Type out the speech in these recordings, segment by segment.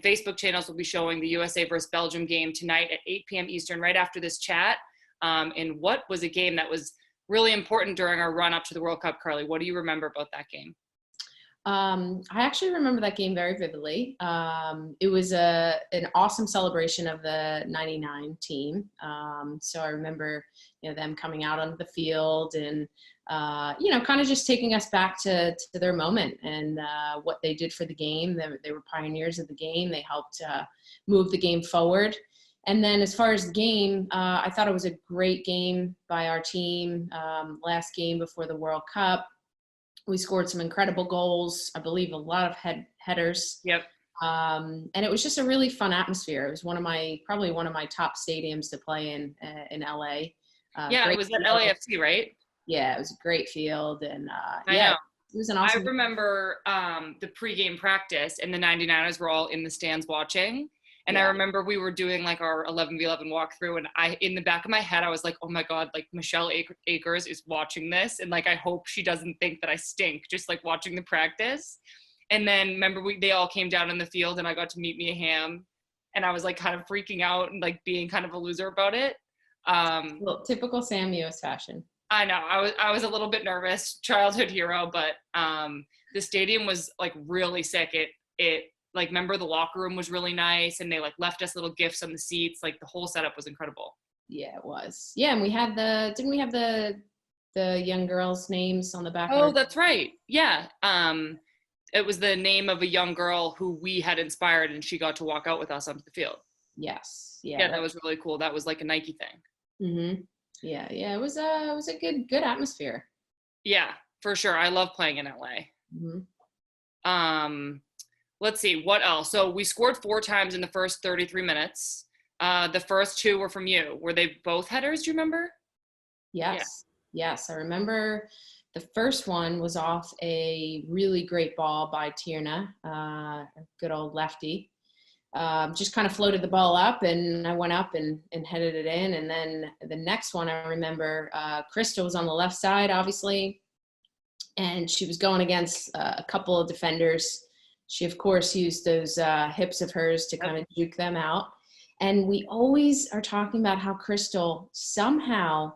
Facebook channels will be showing the USA versus Belgium game tonight at 8 p.m. Eastern, right after this chat. And what was a game that was really important during our run up to the World Cup, Carly? What do you remember about that game? I actually remember that game very vividly. It was an awesome celebration of the '99 team. So I remember, them coming out onto the field and, kind of just taking us back to their moment and what they did for the game. They were pioneers of the game. They helped move the game forward. And then as far as the game, I thought it was a great game by our team. Last game before the World Cup. We scored some incredible goals. I believe a lot of headers. Yep. And it was just a really fun atmosphere. It was probably one of my top stadiums to play in LA. It was at LAFC, right? Yeah, it was a great field. And I know. It was an awesome. I remember the pregame practice, and the 99ers were all in the stands watching. And I remember we were doing like our 11v11 walkthrough, and in the back of my head, I was like, oh my God, like Michelle Akers is watching this. And like, I hope she doesn't think that I stink just like watching the practice. And then remember they all came down in the field, and I got to meet Mia Hamm, and I was like kind of freaking out and like being kind of a loser about it. Well, typical Sam Mewis fashion. I know I was a little bit nervous, childhood hero, but the stadium was like really sick. It like, remember the locker room was really nice, and they like left us little gifts on the seats. Like the whole setup was incredible. Yeah, it was. Yeah, and we had didn't we have the young girls' names on the back? Oh, that's right. Yeah. It was the name of a young girl who we had inspired, and she got to walk out with us onto the field. Yes. Yeah, that was really cool. That was like a Nike thing. Mm-hmm. Yeah. It was a good atmosphere. Yeah, for sure. I love playing in LA. Mm-hmm. Let's see, what else? So we scored 4 times in the first 33 minutes. The first 2 were from you. Were they both headers, do you remember? Yes. Yeah. Yes, I remember the first one was off a really great ball by Tierna, a good old lefty. Just kind of floated the ball up, and I went up and headed it in. And then the next one, I remember Krista was on the left side, obviously, and she was going against a couple of defenders. She, of course, used those hips of hers to kind of juke them out. And we always are talking about how Crystal somehow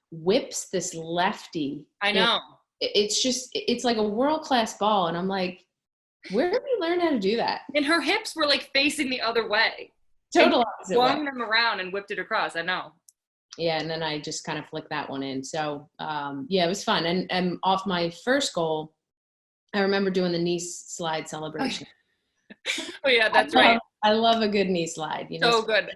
whips this lefty. I know. It's like a world-class ball. And I'm like, where did you learn how to do that? And her hips were like facing the other way. Total opposite. Swung them around and whipped it across. I know. Yeah, and then I just kind of flicked that one in. So, it was fun. And off my first goal, I remember doing the knee slide celebration. Oh yeah, that's right. I love a good knee slide. So good.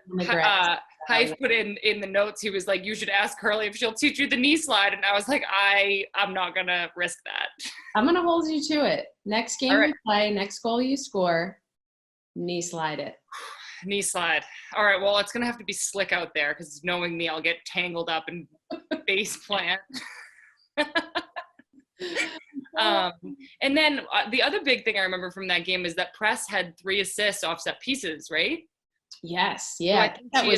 Heif put in the notes, he was like, you should ask Curly if she'll teach you the knee slide. And I was like, I'm not going to risk that. I'm going to hold you to it. Next game we play, next goal you score, knee slide it. Knee slide. All right, well, it's going to have to be slick out there, because knowing me, I'll get tangled up and face plant. And then the other big thing I remember from that game is that Press had 3 assists off set pieces, right? Yes, yeah. So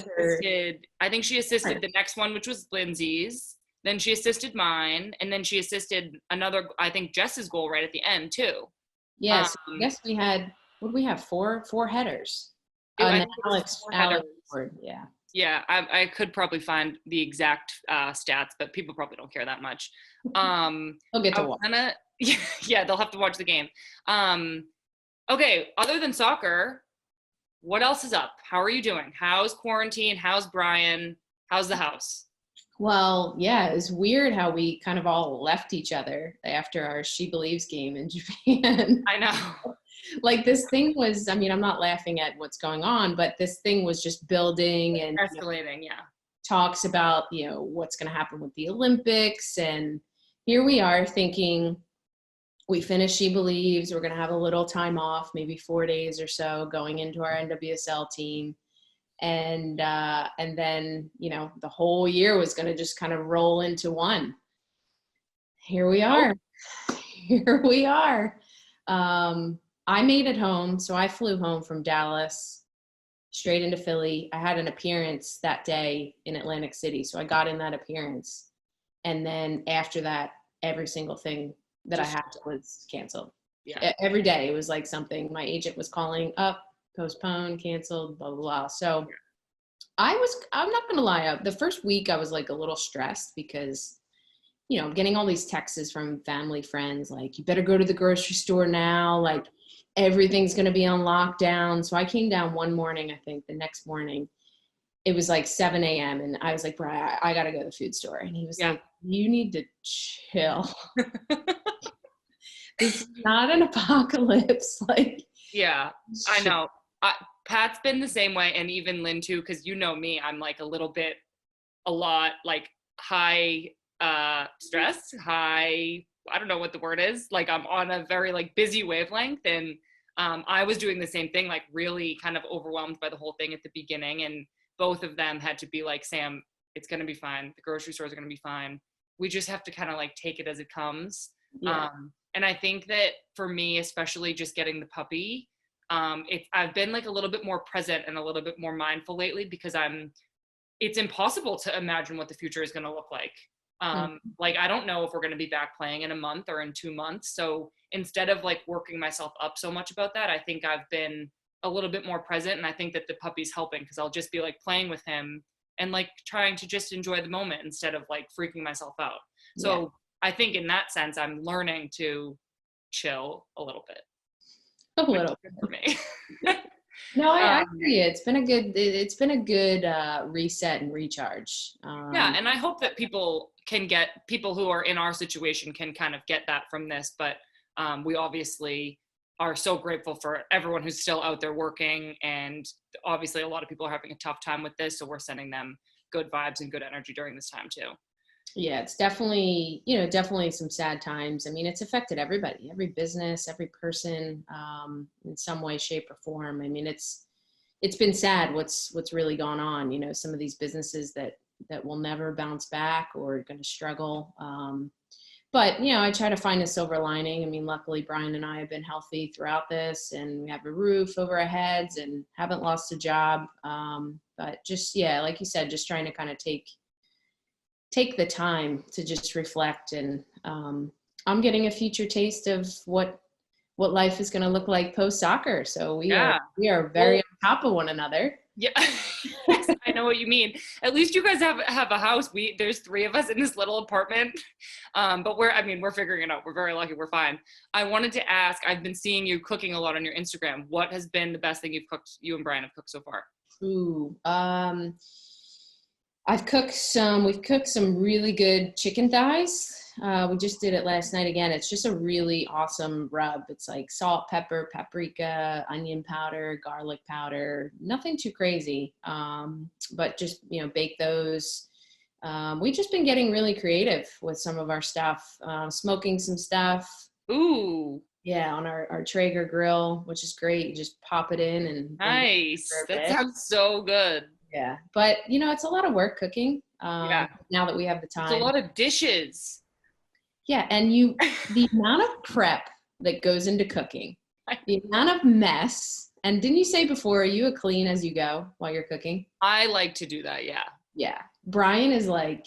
I think she assisted the next one, which was Lindsay's. Then she assisted mine, and then she assisted another, I think, Jess's goal right at the end too. Yeah, so I guess we had, what did we have? Four headers. Alex scored, yeah. Yeah, I could probably find the exact stats, but people probably don't care that much. They'll get to watch. Yeah, they'll have to watch the game. Okay, other than soccer, what else is up? How are you doing? How's quarantine? How's Brian? How's the house? Well, yeah, it was weird how we kind of all left each other after our She Believes game in Japan. I know. Like this thing was, I mean, I'm not laughing at what's going on, but this thing was just building and escalating, talks about, what's going to happen with the Olympics. And here we are thinking we finished She Believes. We're going to have a little time off, maybe 4 days or so going into our NWSL team. And then, the whole year was going to just kind of roll into one. Here we are. Here we are. I made it home. So I flew home from Dallas straight into Philly. I had an appearance that day in Atlantic City. So I got in that appearance. And then after that, every single thing that I had was canceled. Yeah. Every day it was like something. My agent was calling up. postponed, canceled, blah, blah, blah. So I'm not going to lie. The first week I was like a little stressed because, getting all these texts from family, friends, like, you better go to the grocery store now. Like, everything's going to be on lockdown. So I came down one morning, I think the next morning, it was like 7 a.m. And I was like, Brian, I got to go to the food store. And he was like, you need to chill. This is not an apocalypse. Like, yeah, I know. Pat's been the same way, and even Lynn too, because you know me, I'm like a lot like high stress, high, I don't know what the word is, like I'm on a very like busy wavelength, and I was doing the same thing, like really kind of overwhelmed by the whole thing at the beginning, and both of them had to be like, Sam, it's gonna be fine, the grocery stores are gonna be fine, we just have to kind of like take it as it comes. And I think that for me, especially just getting the puppy, I've been like a little bit more present and a little bit more mindful lately, because it's impossible to imagine what the future is going to look like. Like, I don't know if we're going to be back playing in a month or in 2 months. So instead of like working myself up so much about that, I think I've been a little bit more present. And I think that the puppy's helping, because I'll just be like playing with him and like trying to just enjoy the moment instead of like freaking myself out. So I think in that sense, I'm learning to chill a little bit. A little bit for me. No, I agree. It's been a good reset and recharge. And I hope that people who are in our situation can kind of get that from this. But we obviously are so grateful for everyone who's still out there working. And obviously a lot of people are having a tough time with this. So we're sending them good vibes and good energy during this time too. Yeah, it's definitely some sad times. I mean, it's affected everybody, every business, every person, in some way, shape, or form. I mean, it's been sad what's really gone on. Some of these businesses that will never bounce back or are going to struggle. But I try to find a silver lining. I mean, luckily, Brian and I have been healthy throughout this, and we have a roof over our heads and haven't lost a job. But just, like you said, just trying to kind of take the time to just reflect, and I'm getting a future taste of what life is going to look like post soccer. So we are very on top of one another. Yeah, I know what you mean. At least you guys have a house. There's 3 of us in this little apartment, but we're figuring it out. We're very lucky. We're fine. I wanted to ask. I've been seeing you cooking a lot on your Instagram. What has been the best thing you and Brian have cooked so far? Ooh, we've cooked some really good chicken thighs. We just did it last night again. It's just a really awesome rub. It's like salt, pepper, paprika, onion powder, garlic powder, nothing too crazy. But just, bake those. We've just been getting really creative with some of our stuff, smoking some stuff. Ooh. Yeah, on our Traeger grill, which is great. You just pop it in and nice. That sounds so good. Yeah, but it's a lot of work cooking. Now that we have the time, it's a lot of dishes. Yeah, and the amount of prep that goes into cooking, the amount of mess. And didn't you say before, are you a clean as you go while you're cooking? I like to do that. Yeah. Yeah. Brian is like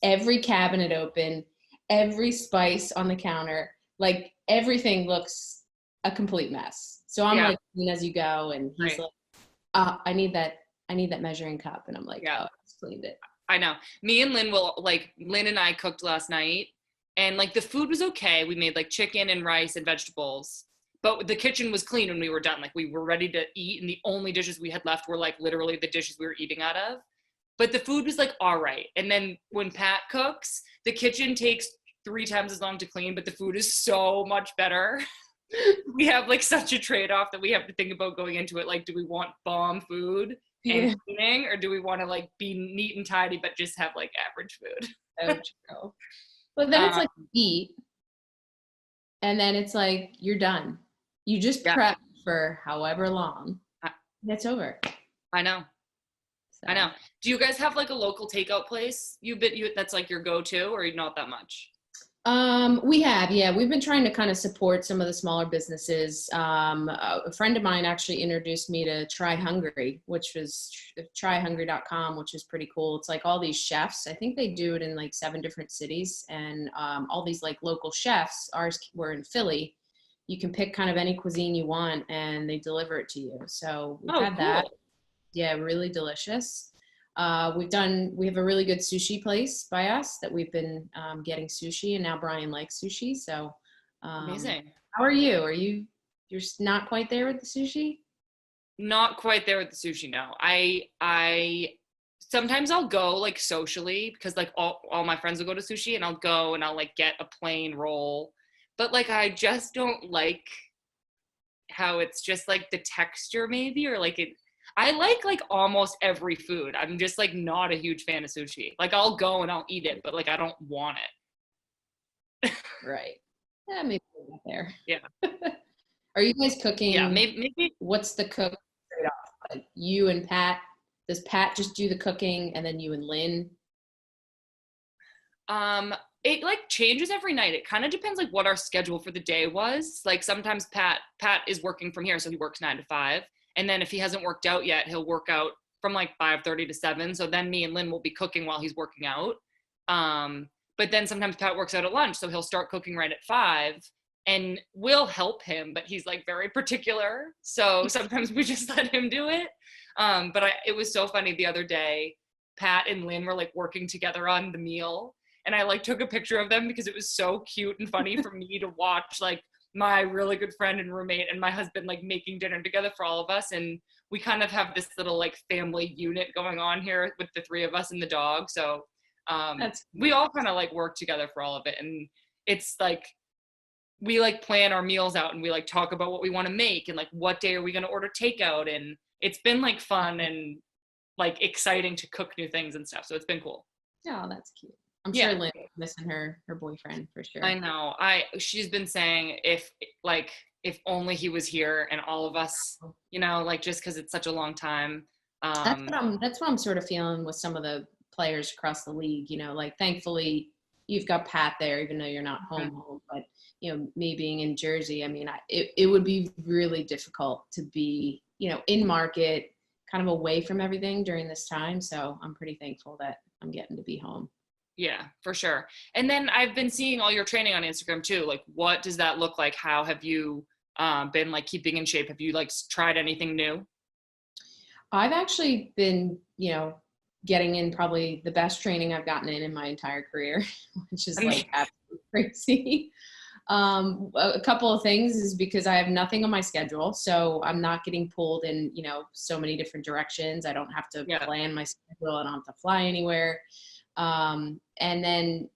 every cabinet open, every spice on the counter, like everything looks a complete mess. So I'm like clean as you go, and he's like, I need that measuring cup, and I'm like, oh, I just cleaned it. I know. Me and Lynn Lynn and I cooked last night, and like the food was okay. We made like chicken and rice and vegetables, but the kitchen was clean when we were done. Like we were ready to eat, and the only dishes we had left were like literally the dishes we were eating out of. But the food was like all right. And then when Pat cooks, the kitchen takes 3 times as long to clean, but the food is so much better. We have like such a trade-off that we have to think about going into it. Like, do we want bomb food and cleaning, or do we want to like be neat and tidy but just have like average food? So true. But then it's like eat, and then it's like you're done. You just prep for however long. It's over. I know. So. I know. Do you guys have like a local takeout place that's like your go-to, or not that much? We have, we've been trying to kind of support some of the smaller businesses. A friend of mine actually introduced me to Try Hungry, which was tryhungry.com, which is pretty cool. It's like all these chefs. I think they do it in like 7 different cities, and all these like local chefs. Ours were in Philly, you can pick kind of any cuisine you want and they deliver it to you. So we've Oh, had cool. that. Yeah, really delicious. We have a really good sushi place by us that we've been getting sushi, and now Brian likes sushi. So Amazing. how are you? You're not quite there with the sushi? Not quite there with the sushi, no. I sometimes I'll go like socially because like all my friends will go to sushi, and I'll go and I'll like get a plain roll. But like I just don't like how it's just like the texture maybe, or like it I like almost every food. I'm just like not a huge fan of sushi. Like I'll go and I'll eat it, but like I don't want it. Right. Yeah, maybe we'll get there. Yeah. Are you guys Yeah, cooking? maybe What's the cook trade off? Like you and Pat? Does Pat just do the cooking and then you and Lynn? Um, it like changes every night. It kind of depends like what our schedule for the day was. Like sometimes Pat is working from here, so he works 9 to 5. And then if he hasn't worked out yet, he'll work out from like 5:30 to 7. So then me and Lynn will be cooking while he's working out. But then sometimes Pat works out at lunch, so he'll start cooking right at 5. And we'll help him, but he's like very particular. So sometimes we just let him do it. But it was so funny the other day. Pat and Lynn were like working together on the meal, and I like took a picture of them because it was so cute and funny for me to watch like my really good friend and roommate and my husband like making dinner together for all of us. And we kind of have this little like family unit going on here with the three of us and the dog. So we all kind of like work together for all of it. And it's like we like plan our meals out, and we like talk about what we want to make and like what day are we going to order takeout. And it's been like fun and like exciting to cook new things and stuff. So it's been cool. Oh, that's cute. I'm Yeah. sure Lynn's missing her boyfriend for sure. I know. She's been saying if only he was here and all of us, like just because it's such a long time. That's what I'm sort of feeling with some of the players across the league. Like thankfully you've got Pat there, even though you're not home. But me being in Jersey, I mean, it would be really difficult to be in market, kind of away from everything during this time. So I'm pretty thankful that I'm getting to be home. Yeah, for sure. And then I've been seeing all your training on Instagram too. Like, what does that look like? How have you been like keeping in shape? Have you like tried anything new? I've actually been, getting in probably the best training I've gotten in my entire career, which is like absolutely crazy. A couple of things is because I have nothing on my schedule, so I'm not getting pulled in, so many different directions. I don't have to plan my schedule. I don't have to fly anywhere. And then,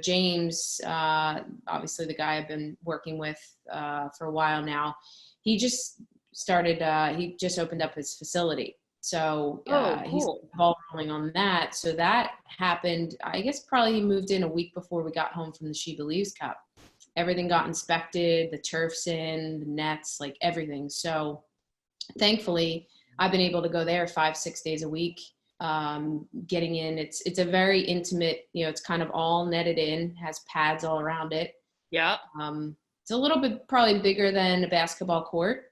James, obviously the guy I've been working with for a while now, he just opened up his facility. So cool. He's ball rolling on that. So that happened, I guess probably he moved in a week before we got home from the She Believes Cup. Everything got inspected, the turf's in, the nets, like everything. So thankfully I've been able to go there 5-6 days a week. Getting in, it's a very intimate, it's kind of all netted in, has pads all around it. Yeah. It's a little bit probably bigger than a basketball court.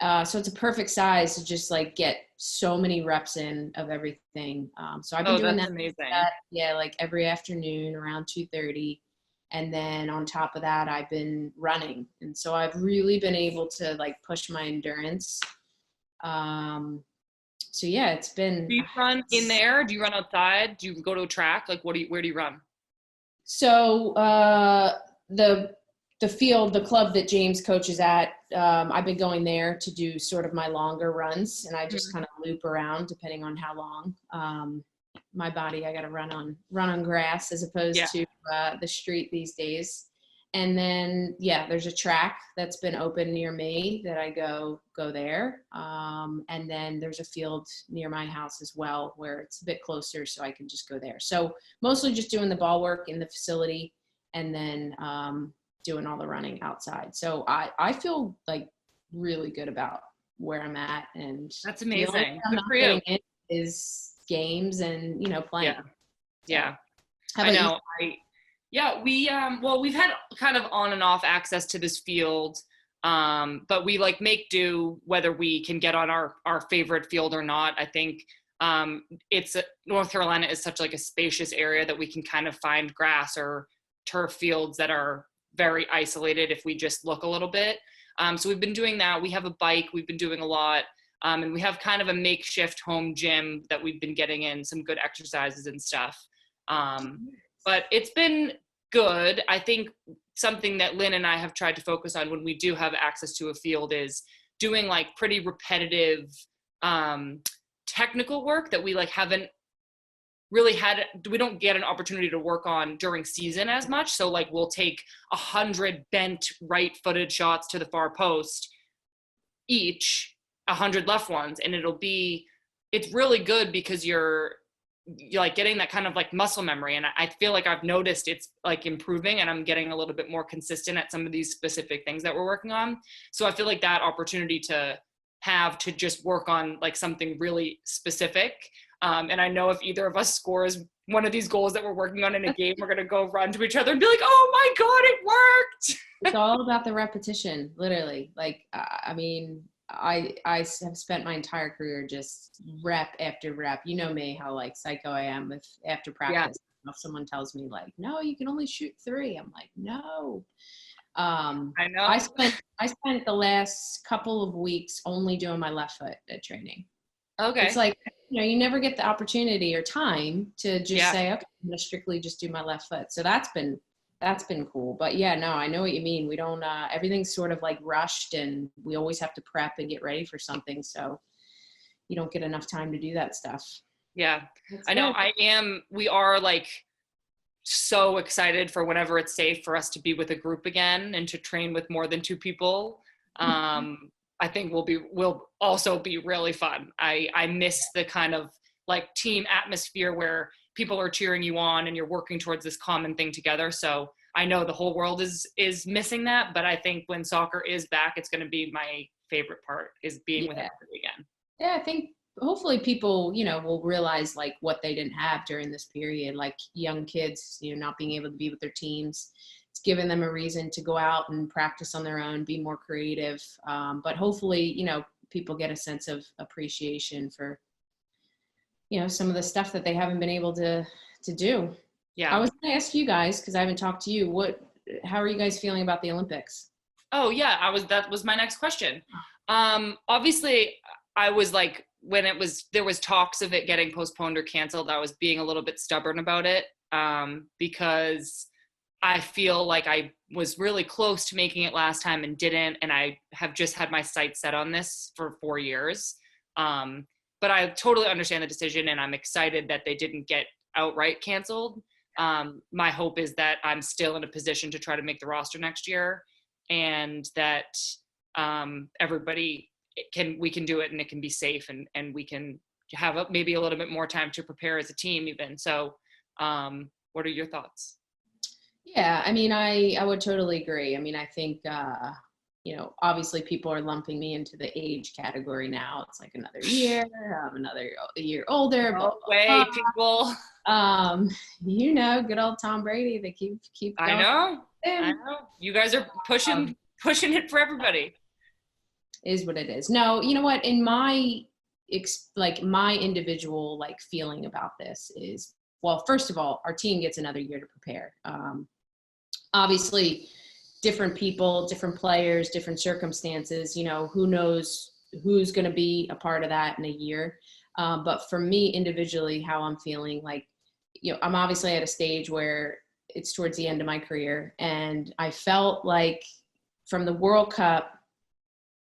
So it's a perfect size to just like get so many reps in of everything. So I've been doing that. Amazing. Like every afternoon around 2:30. And then on top of that, I've been running. And so I've really been able to like push my endurance. So yeah, it's been. Do you run in there? Do you run outside? Do you go to a track? Like where do you run? So the field, the club that James coaches at, I've been going there to do sort of my longer runs, and I just kind of loop around depending on how long. My body, I got to run on grass as opposed to the street these days. And then, there's a track that's been open near me that I go there. And then there's a field near my house as well where it's a bit closer, so I can just go there. So mostly just doing the ball work in the facility, and then doing all the running outside. So I feel like really good about where I'm at. And that's amazing. The only thing I'm not getting in is games and, playing. Yeah. I know. We've had kind of on and off access to this field, but we like make do whether we can get on our favorite field or not. I think North Carolina is such like a spacious area that we can kind of find grass or turf fields that are very isolated if we just look a little bit. So we've been doing that. We have a bike. We've been doing a lot. And we have kind of a makeshift home gym that we've been getting in some good exercises and stuff. But it's been good. I think something that Lynn and I have tried to focus on when we do have access to a field is doing like pretty repetitive technical work that we like haven't really we don't get an opportunity to work on during season as much. So like we'll take 100 bent right-footed shots to the far post each, 100 left ones, and it's really good because you're like getting that kind of like muscle memory. And I feel like I've noticed it's like improving, and I'm getting a little bit more consistent at some of these specific things that we're working on. So I feel like that opportunity to have to just work on like something really specific. And I know if either of us scores one of these goals that we're working on in a game, we're going to go run to each other and be like, oh my God, it worked. It's all about the repetition, literally. Like, I mean, I have spent my entire career just rep after rep. You know me, how like psycho I am with after practice. Yeah. If someone tells me like, no, you can only shoot 3, I'm like, no. I know. I spent the last couple of weeks only doing my left foot at training. Okay. It's like, you know, you never get the opportunity or time to just say, okay, I'm going to strictly just do my left foot. So that's been cool. But yeah, no, I know what you mean. We don't, everything's sort of like rushed, and we always have to prep and get ready for something. So you don't get enough time to do that stuff. Yeah, I know. We are like so excited for whenever it's safe for us to be with a group again and to train with more than 2 people. I think will also be really fun. I miss the kind of like team atmosphere where people are cheering you on and you're working towards this common thing together. So I know the whole world is missing that, but I think when soccer is back, it's going to be my favorite part, is being with everybody again. Yeah, I think hopefully people, you know, will realize like what they didn't have during this period, like young kids, you know, not being able to be with their teams. It's given them a reason to go out and practice on their own, be more creative. But hopefully, you know, people get a sense of appreciation for, you know, some of the stuff that they haven't been able to do. Yeah. I was going to ask you guys, because I haven't talked to you, how are you guys feeling about the Olympics? Oh yeah, that was my next question. Obviously I was like, when there was talks of it getting postponed or canceled, I was being a little bit stubborn about it, because I feel like I was really close to making it last time and didn't, and I have just had my sights set on this for 4 years. But I totally understand the decision, and I'm excited that they didn't get outright canceled. My hope is that I'm still in a position to try to make the roster next year, and that everybody we can do it, and it can be safe, and we can have maybe a little bit more time to prepare as a team even. So what are your thoughts? Yeah, I mean, I would totally agree. I mean, I think, you know, obviously people are lumping me into the age category now. It's like another year, I'm another year older. No way, people. You know, good old Tom Brady. They keep going. I know. You guys are pushing it for everybody. Is what it is. No, you know what? In my individual like feeling about this is, well, first of all, our team gets another year to prepare. Obviously, different people, different players, different circumstances. You know, who knows who's going to be a part of that in a year. But for me individually, how I'm feeling, like, you know, I'm obviously at a stage where it's towards the end of my career, and I felt like from the World Cup,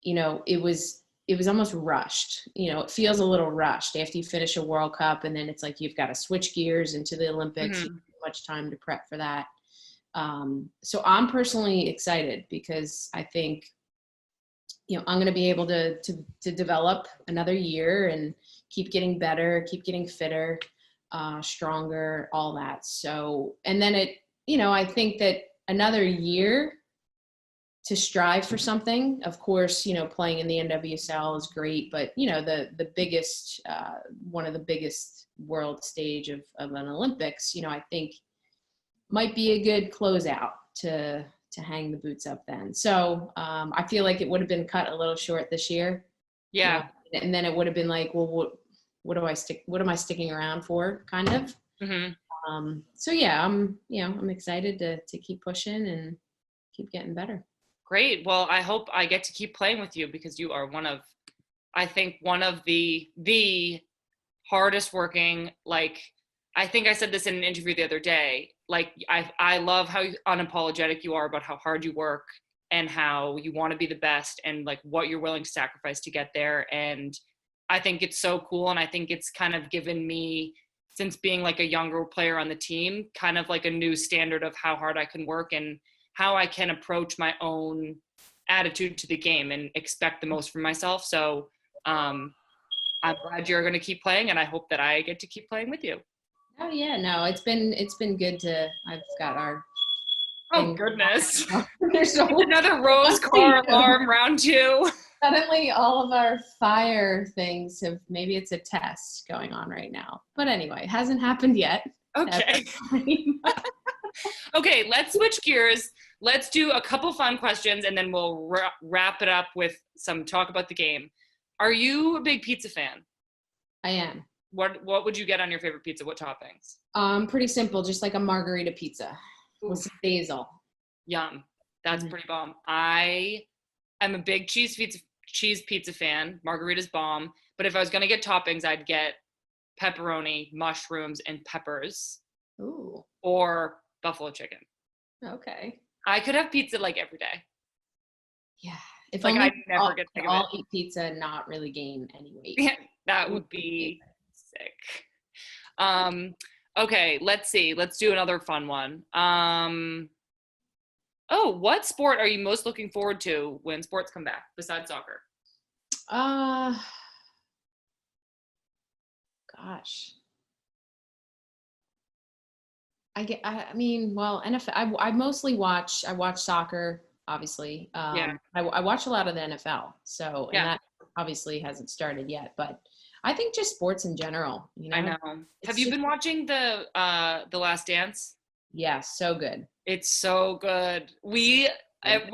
you know, it was almost rushed. You know, it feels a little rushed after you finish a World Cup, and then it's like you've got to switch gears into the Olympics. You don't have much time to prep for that. So I'm personally excited because I think, you know, I'm going to be able to develop another year and keep getting better, keep getting fitter, stronger, all that. So, and then you know, I think that another year to strive for something. Of course, you know, playing in the NWSL is great, but you know, the biggest, one of the biggest world stage of an Olympics, you know, I think might be a good closeout to hang the boots up then. So I feel like it would have been cut a little short this year. Yeah. You know, and then it would have been like, well, what am I sticking around for, kind of. So yeah, I'm excited to keep pushing and keep getting better. Great. Well, I hope I get to keep playing with you because you are one of the hardest working, like, I think I said this in an interview the other day, like, I love how unapologetic you are about how hard you work and how you want to be the best and like what you're willing to sacrifice to get there. And I think it's so cool. And I think it's kind of given me, since being like a younger player on the team, kind of like a new standard of how hard I can work and how I can approach my own attitude to the game and expect the most from myself. So I'm glad you're going to keep playing, and I hope that I get to keep playing with you. Oh yeah, no, it's been good to. I've got our. Oh goodness! There's another Rose car alarm round 2. Suddenly, all of our fire things have. Maybe it's a test going on right now, but anyway, it hasn't happened yet. Okay. Okay, let's switch gears. Let's do a couple fun questions, and then we'll wrap it up with some talk about the game. Are you a big pizza fan? I am. What would you get on your favorite pizza? What toppings? Pretty simple, just like a margarita pizza with some basil. Yum. That's pretty bomb. I am a big cheese pizza fan. Margarita's bomb. But if I was going to get toppings, I'd get pepperoni, mushrooms, and peppers. Ooh. Or buffalo chicken. Okay. I could have pizza like every day. Yeah. If like I never get sick of it. I'll eat pizza and not really gain any weight. Yeah, that would be sick. Okay, let's see. Let's do another fun one. What sport are you most looking forward to when sports come back besides soccer? Gosh. I mean, well, NFL. I mostly watch soccer, obviously. I watch a lot of the NFL. So, and that obviously hasn't started yet, but I think just sports in general. You know? I know. Have you been watching the Last Dance? Yeah, so good. It's so good. When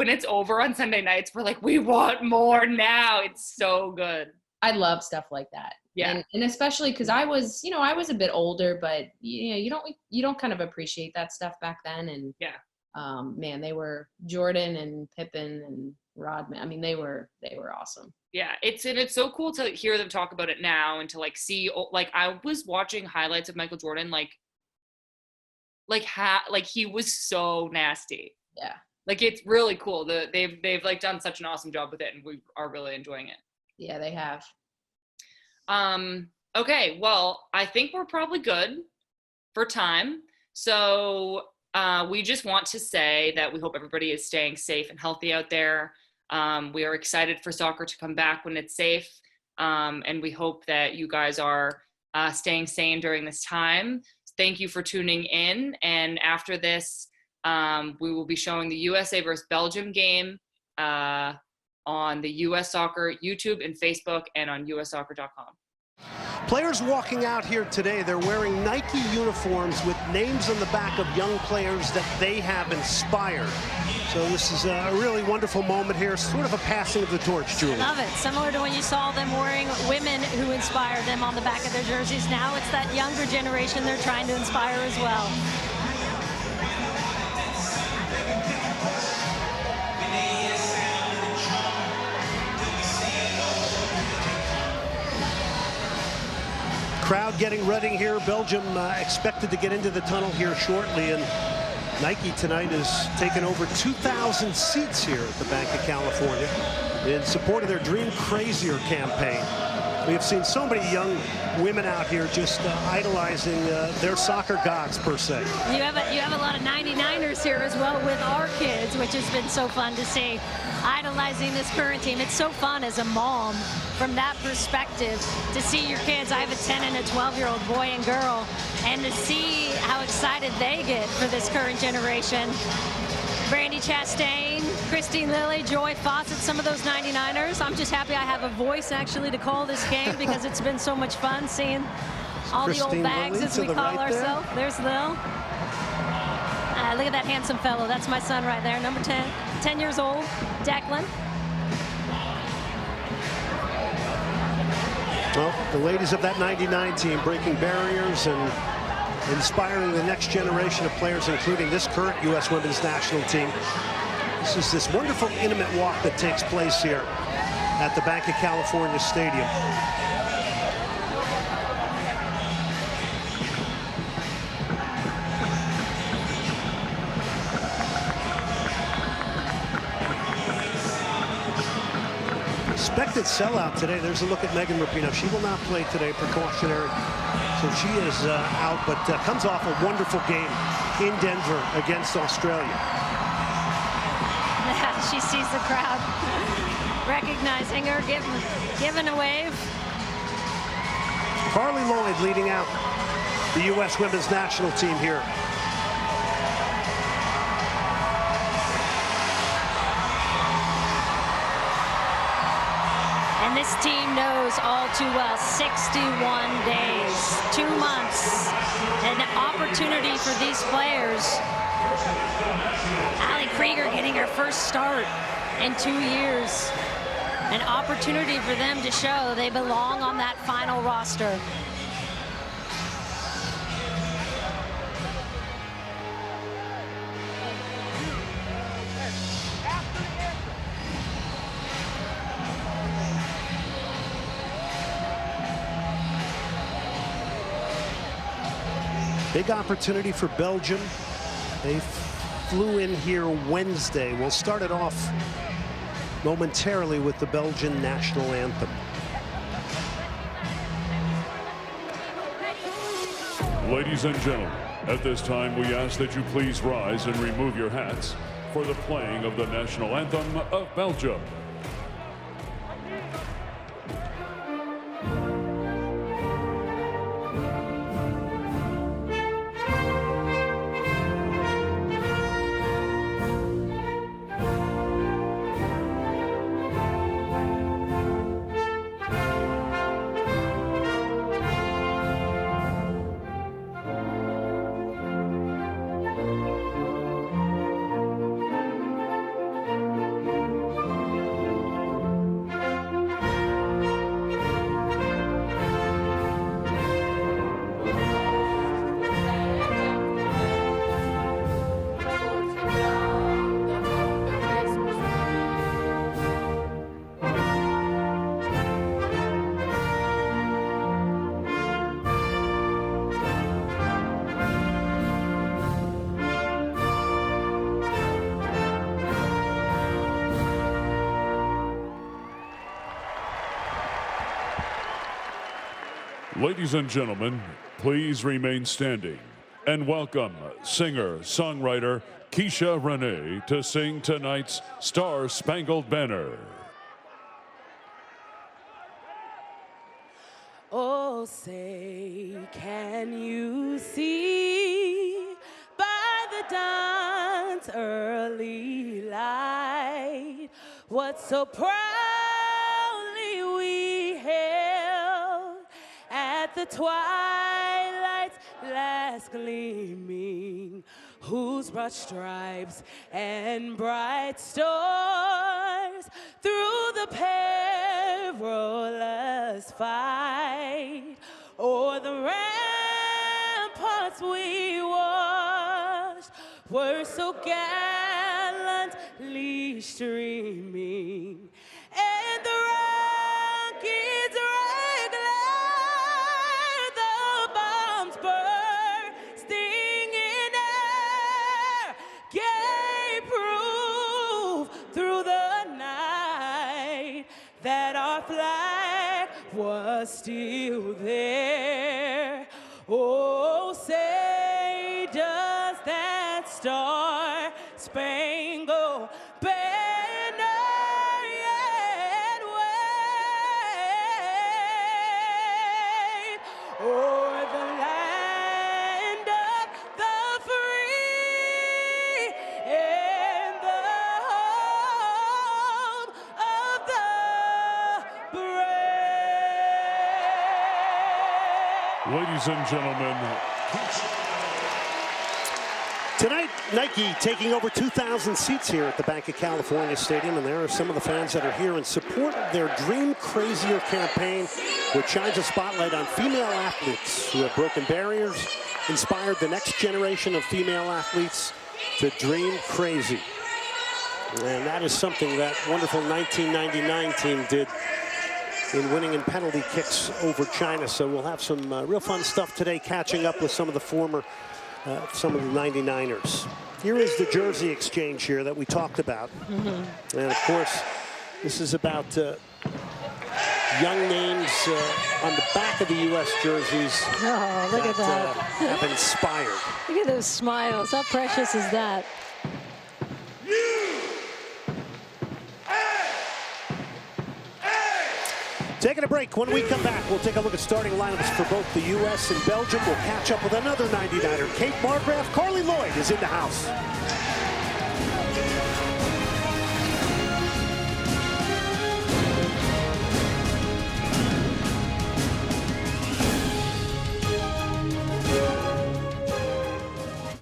it's over on Sunday nights, we're like, we want more now. It's so good. I love stuff like that. Yeah. And especially because I was a bit older, but you don't kind of appreciate that stuff back then. And man, they were Jordan and Pippen and Rodman. I mean, they were awesome. Yeah, it's so cool to hear them talk about it now and to like see, like, I was watching highlights of Michael Jordan, like he was so nasty. Yeah. Like, it's really cool. They've like done such an awesome job with it, and we are really enjoying it. Yeah, they have. Okay, well, I think we're probably good for time. So we just want to say that we hope everybody is staying safe and healthy out there. We are excited for soccer to come back when it's safe. And we hope that you guys are staying sane during this time. Thank you for tuning in. And after this, we will be showing the USA versus Belgium game on the US Soccer YouTube and Facebook and on ussoccer.com. Players walking out here today, they're wearing Nike uniforms with names on the back of young players that they have inspired. So this is a really wonderful moment here, sort of a passing of the torch, Julie. Love it. Similar to when you saw them wearing women who inspired them on the back of their jerseys. Now it's that younger generation they're trying to inspire as well. Crowd getting ready here. Belgium expected to get into the tunnel here shortly, and Nike tonight has taken over 2,000 seats here at the Bank of California in support of their Dream Crazier campaign. We have seen so many young women out here just idolizing their soccer gods, per se. You have a lot of 99ers here as well with our kids, which has been so fun to see, idolizing this current team. It's so fun as a mom from that perspective to see your kids. I have a 10 and a 12-year-old boy and girl, and to see how excited they get for this current generation. Brandy Chastain, Christine Lilly, Joy Fawcett, some of those 99ers. I'm just happy I have a voice actually to call this game because it's been so much fun seeing all the old bags, as we call ourselves. There's Lil. Look at that handsome fellow. That's my son right there, number 10 years old, Declan. Well, the ladies of that 99 team breaking barriers and inspiring the next generation of players, including this current U.S. women's national team. This is this wonderful intimate walk that takes place here at the Bank of California Stadium. Expected sellout today. There's a look at Megan Rapinoe. She will not play today, precautionary. So she is out, but comes off a wonderful game in Denver against Australia. She sees the crowd recognizing her, giving a wave. Carly Lloyd leading out the U.S. women's national team here. And this team knows all too well, 61 days, 2 months, an opportunity for these players. Ali Krieger getting her first start in 2 years. An opportunity for them to show they belong on that final roster. Big opportunity for Belgium. They flew in here Wednesday. We'll start it off momentarily with the Belgian national anthem. Ladies and gentlemen, at this time we ask that you please rise and remove your hats for the playing of the national anthem of Belgium. Ladies and gentlemen, please remain standing and welcome singer-songwriter Keisha Renee to sing tonight's Star-Spangled Banner. Oh, say, can you see by the dawn's early light what so proudly we held at the twilight's last gleaming, whose broad stripes and bright stars through the perilous fight o'er the ramparts we watched were so gallantly streaming, and the rockets regular, the bombs bursting in air, gave proof through the night that our flag was still there. Oh, say does that star-spangled banner yet wave o'er the land of the free and the home of the brave. Ladies and gentlemen, Tonight, Nike taking over 2,000 seats here at the Bank of California Stadium, and there are some of the fans that are here in support of their Dream Crazier campaign, which shines a spotlight on female athletes who have broken barriers, inspired the next generation of female athletes to dream crazy. And that is something that wonderful 1999 team did in winning in penalty kicks over China. So we'll have some real fun stuff today, catching up with some of the former, some of the 99ers. Here is the jersey exchange here that we talked about. And of course, this is about young names on the back of the U.S. jerseys. Oh, look at that. Have inspired. Look at those smiles. How precious is that? Taking a break. When we come back, we'll take a look at starting lineups for both the U.S. and Belgium. We'll catch up with another 99er. Kate Margraf, Carly Lloyd is in the house.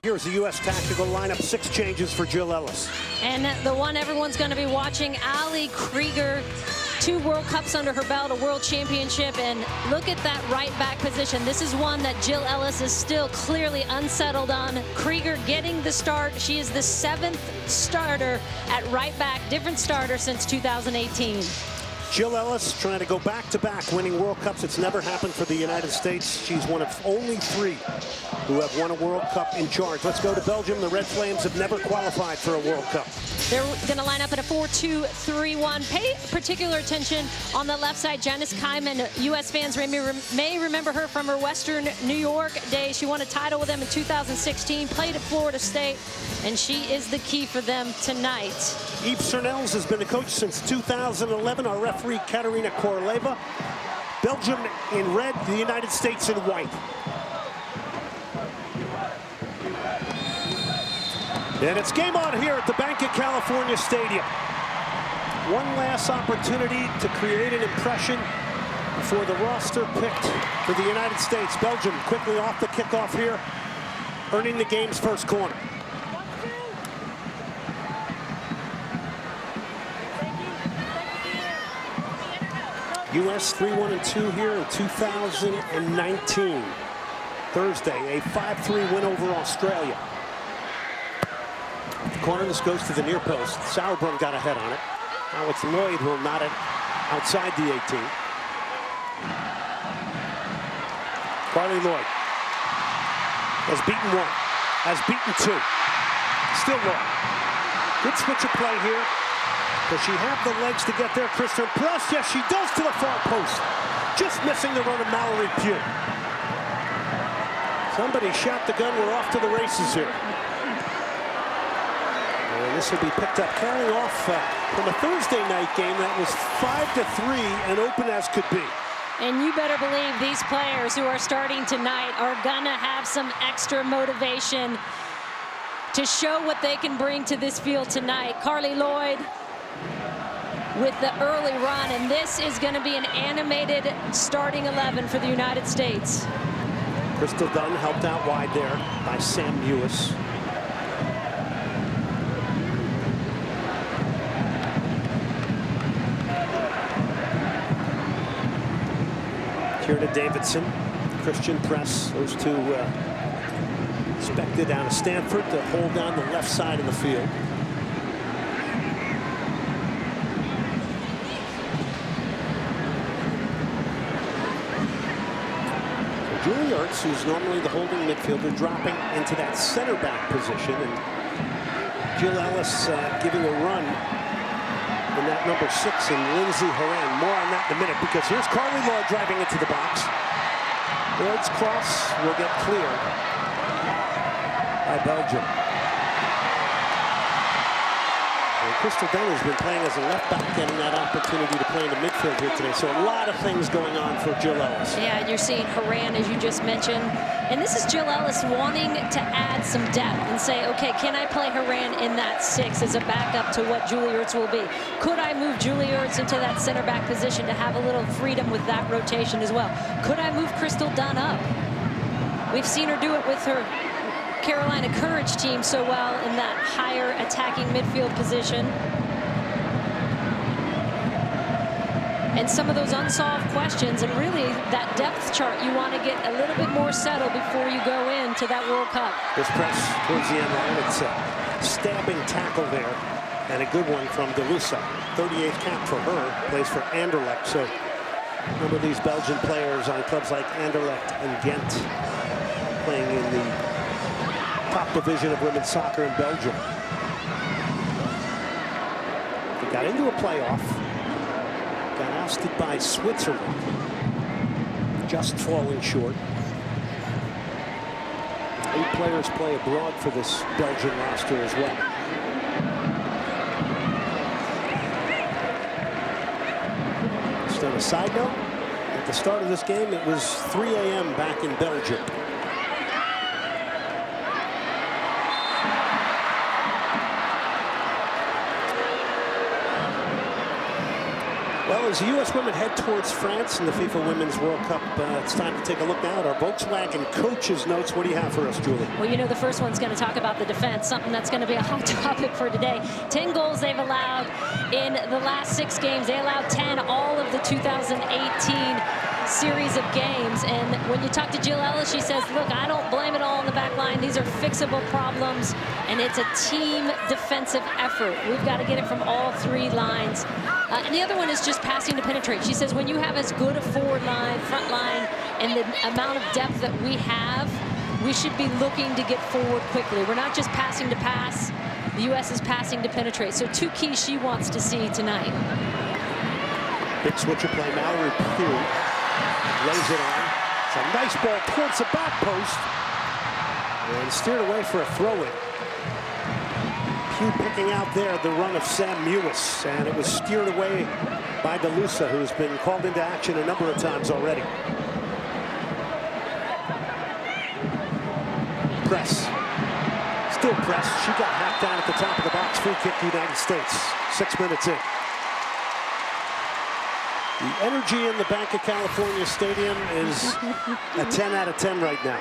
Here's the U.S. tactical lineup. 6 changes for Jill Ellis. And the one everyone's going to be watching, Ali Krieger. 2 World Cups under her belt, a World Championship, and look at that right back position. This is one that Jill Ellis is still clearly unsettled on. Krieger getting the start. She is the 7th starter at right back, different starter since 2018. Jill Ellis trying to go back-to-back winning World Cups. It's never happened for the United States. She's one of only 3 who have won a World Cup in charge. Let's go to Belgium. The Red Flames have never qualified for a World Cup. They're going to line up in a 4-2-3-1. Pay particular attention on the left side. Janice Kyman, U.S. fans may remember her from her Western New York days. She won a title with them in 2016, played at Florida State, and she is the key for them tonight. Yves Cernels has been a coach since 2011. Our referee, Katerina Korleva. Belgium in red, the United States in white. And it's game on here at the Bank of California Stadium. One last opportunity to create an impression before the roster picked for the United States. Belgium quickly off the kickoff here, earning the game's first corner. U.S. 3-1-2 here in 2019. Thursday, a 5-3 win over Australia. Corner, this goes to the near post. Sauerbrunn got ahead on it. Now it's Lloyd who will knot it outside the 18. Carly Lloyd has beaten 1, has beaten 2. Still Lloyd. Good switch of play here. Does she have the legs to get there? Kristen Press, yes, she does, to the far post. Just missing the run of Mallory Pugh. Somebody shot the gun. We're off to the races here. And this will be picked up, carrying off from a Thursday night game that was 5-3 and open as could be. And you better believe these players who are starting tonight are gonna have some extra motivation to show what they can bring to this field tonight. Carly Lloyd with the early run, and this is going to be an animated starting 11 for the United States. Crystal Dunn helped out wide there by Sam Mewis. Kierna Davidson, Christian Press, those two expected out of Stanford to hold down the left side of the field. Julie Ertz, who's normally the holding midfielder, dropping into that center back position, and Jill Ellis giving a run in that number 6 and Lindsay Horan. More on that in a minute, because here's Carly Lloyd driving into the box. Lloyd's cross will get cleared by Belgium. And Crystal Dunn has been playing as a left back, getting that opportunity to play in the midfield here today. So a lot of things going on for Jill Ellis. Yeah, you're seeing Horan, as you just mentioned. And this is Jill Ellis wanting to add some depth and say, okay, can I play Horan in that 6 as a backup to what Julie Ertz will be? Could I move Julie Ertz into that center back position to have a little freedom with that rotation as well? Could I move Crystal Dunn up? We've seen her do it with her Carolina Courage team so well in that higher attacking midfield position. And some of those unsolved questions, and really that depth chart, you want to get a little bit more settled before you go into that World Cup. This press towards the end line, it's a stabbing tackle there And a good one from De Luca. 38th cap for her. Plays for Anderlecht. So some of these Belgian players on clubs like Anderlecht and Ghent playing in the top division of women's soccer in Belgium. They got into a playoff. Got ousted by Switzerland. Just falling short. 8 players play abroad for this Belgian roster as well. Just on a side note, at the start of this game, it was 3 a.m. back in Belgium. Well, as the U.S. women head towards France in the FIFA Women's World Cup, it's time to take a look now at our Volkswagen coaches' notes. What do you have for us, Julie? Well, you know, the first one's going to talk about the defense, something that's going to be a hot topic for today. 10 goals they've allowed in the last 6 games. They allowed 10 all of the 2018 series of games. And when you talk to Jill Ellis, she says, look, I don't blame it all on the back line. These are fixable problems, and it's a team defensive effort. We've got to get it from all 3 lines. And the other one is just passing to penetrate. She says when you have as good a forward line, front line, and the amount of depth that we have, we should be looking to get forward quickly. We're not just passing to pass. The U.S. is passing to penetrate. So 2 keys she wants to see tonight. Big switcher play. Mallory Pugh lays it on. It's a nice ball towards the back post. And steered away for a throw-in. Pugh picking out there the run of Sam Mewis, and it was steered away by De Luca, who's been called into action a number of times already. Press. Still press. She got hacked down at the top of the box. Free kick, United States. 6 minutes in. The energy in the Bank of California Stadium is a 10 out of 10 right now.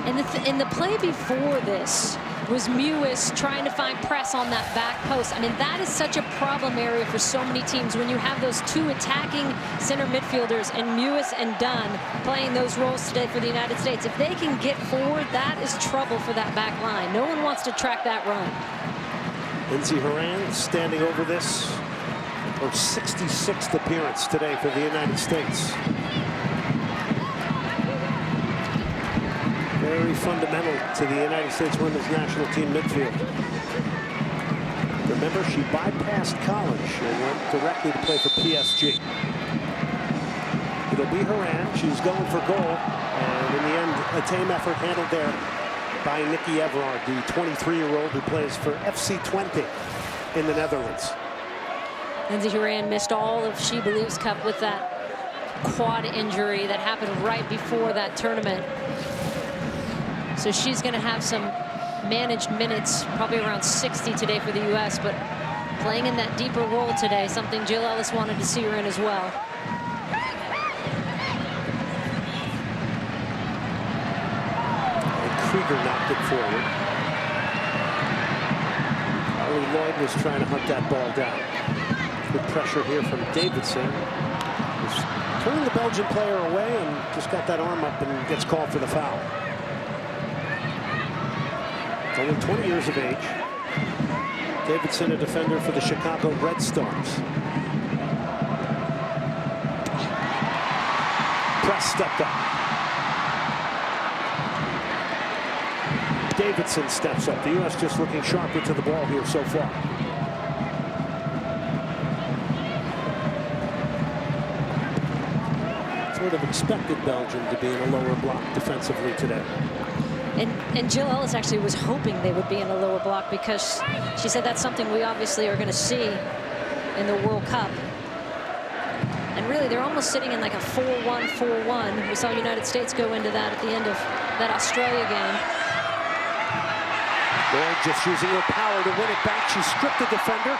And the play before this was Mewis trying to find press on that back post. I mean, that is such a problem area for so many teams when you have those 2 attacking center midfielders and Mewis and Dunn playing those roles today for the United States. If they can get forward, that is trouble for that back line. No one wants to track that run. Lindsey Horan standing over this. Her 66th appearance today for the United States. Very fundamental to the United States women's national team midfield. Remember, she bypassed college and went directly to play for PSG. It'll be Horan. She's going for goal. And in the end, a tame effort handled there by Nikki Everard, the 23-year-old who plays for FC Twente in the Netherlands. Lindsey Horan missed all of She Believes Cup with that quad injury that happened right before that tournament. So she's going to have some managed minutes, probably around 60 today for the U.S., but playing in that deeper role today, something Jill Ellis wanted to see her in as well. And Krieger knocked it forward. Harley Lloyd was trying to hunt that ball down. Good pressure here from Davidson. He's turning the Belgian player away and just got that arm up and gets called for the foul. Only 20 years of age. Davidson, a defender for the Chicago Red Stars. Press stepped up. Davidson steps up. The U.S. just looking sharper to the ball here so far. Sort of expected Belgium to be in a lower block defensively today. And Jill Ellis actually was hoping they would be in the lower block because she said that's something we obviously are going to see in the World Cup. And really, they're almost sitting in like a 4-1, 4-1. We saw United States go into that at the end of that Australia game. Lloyd just using her power to win it back. She stripped the defender.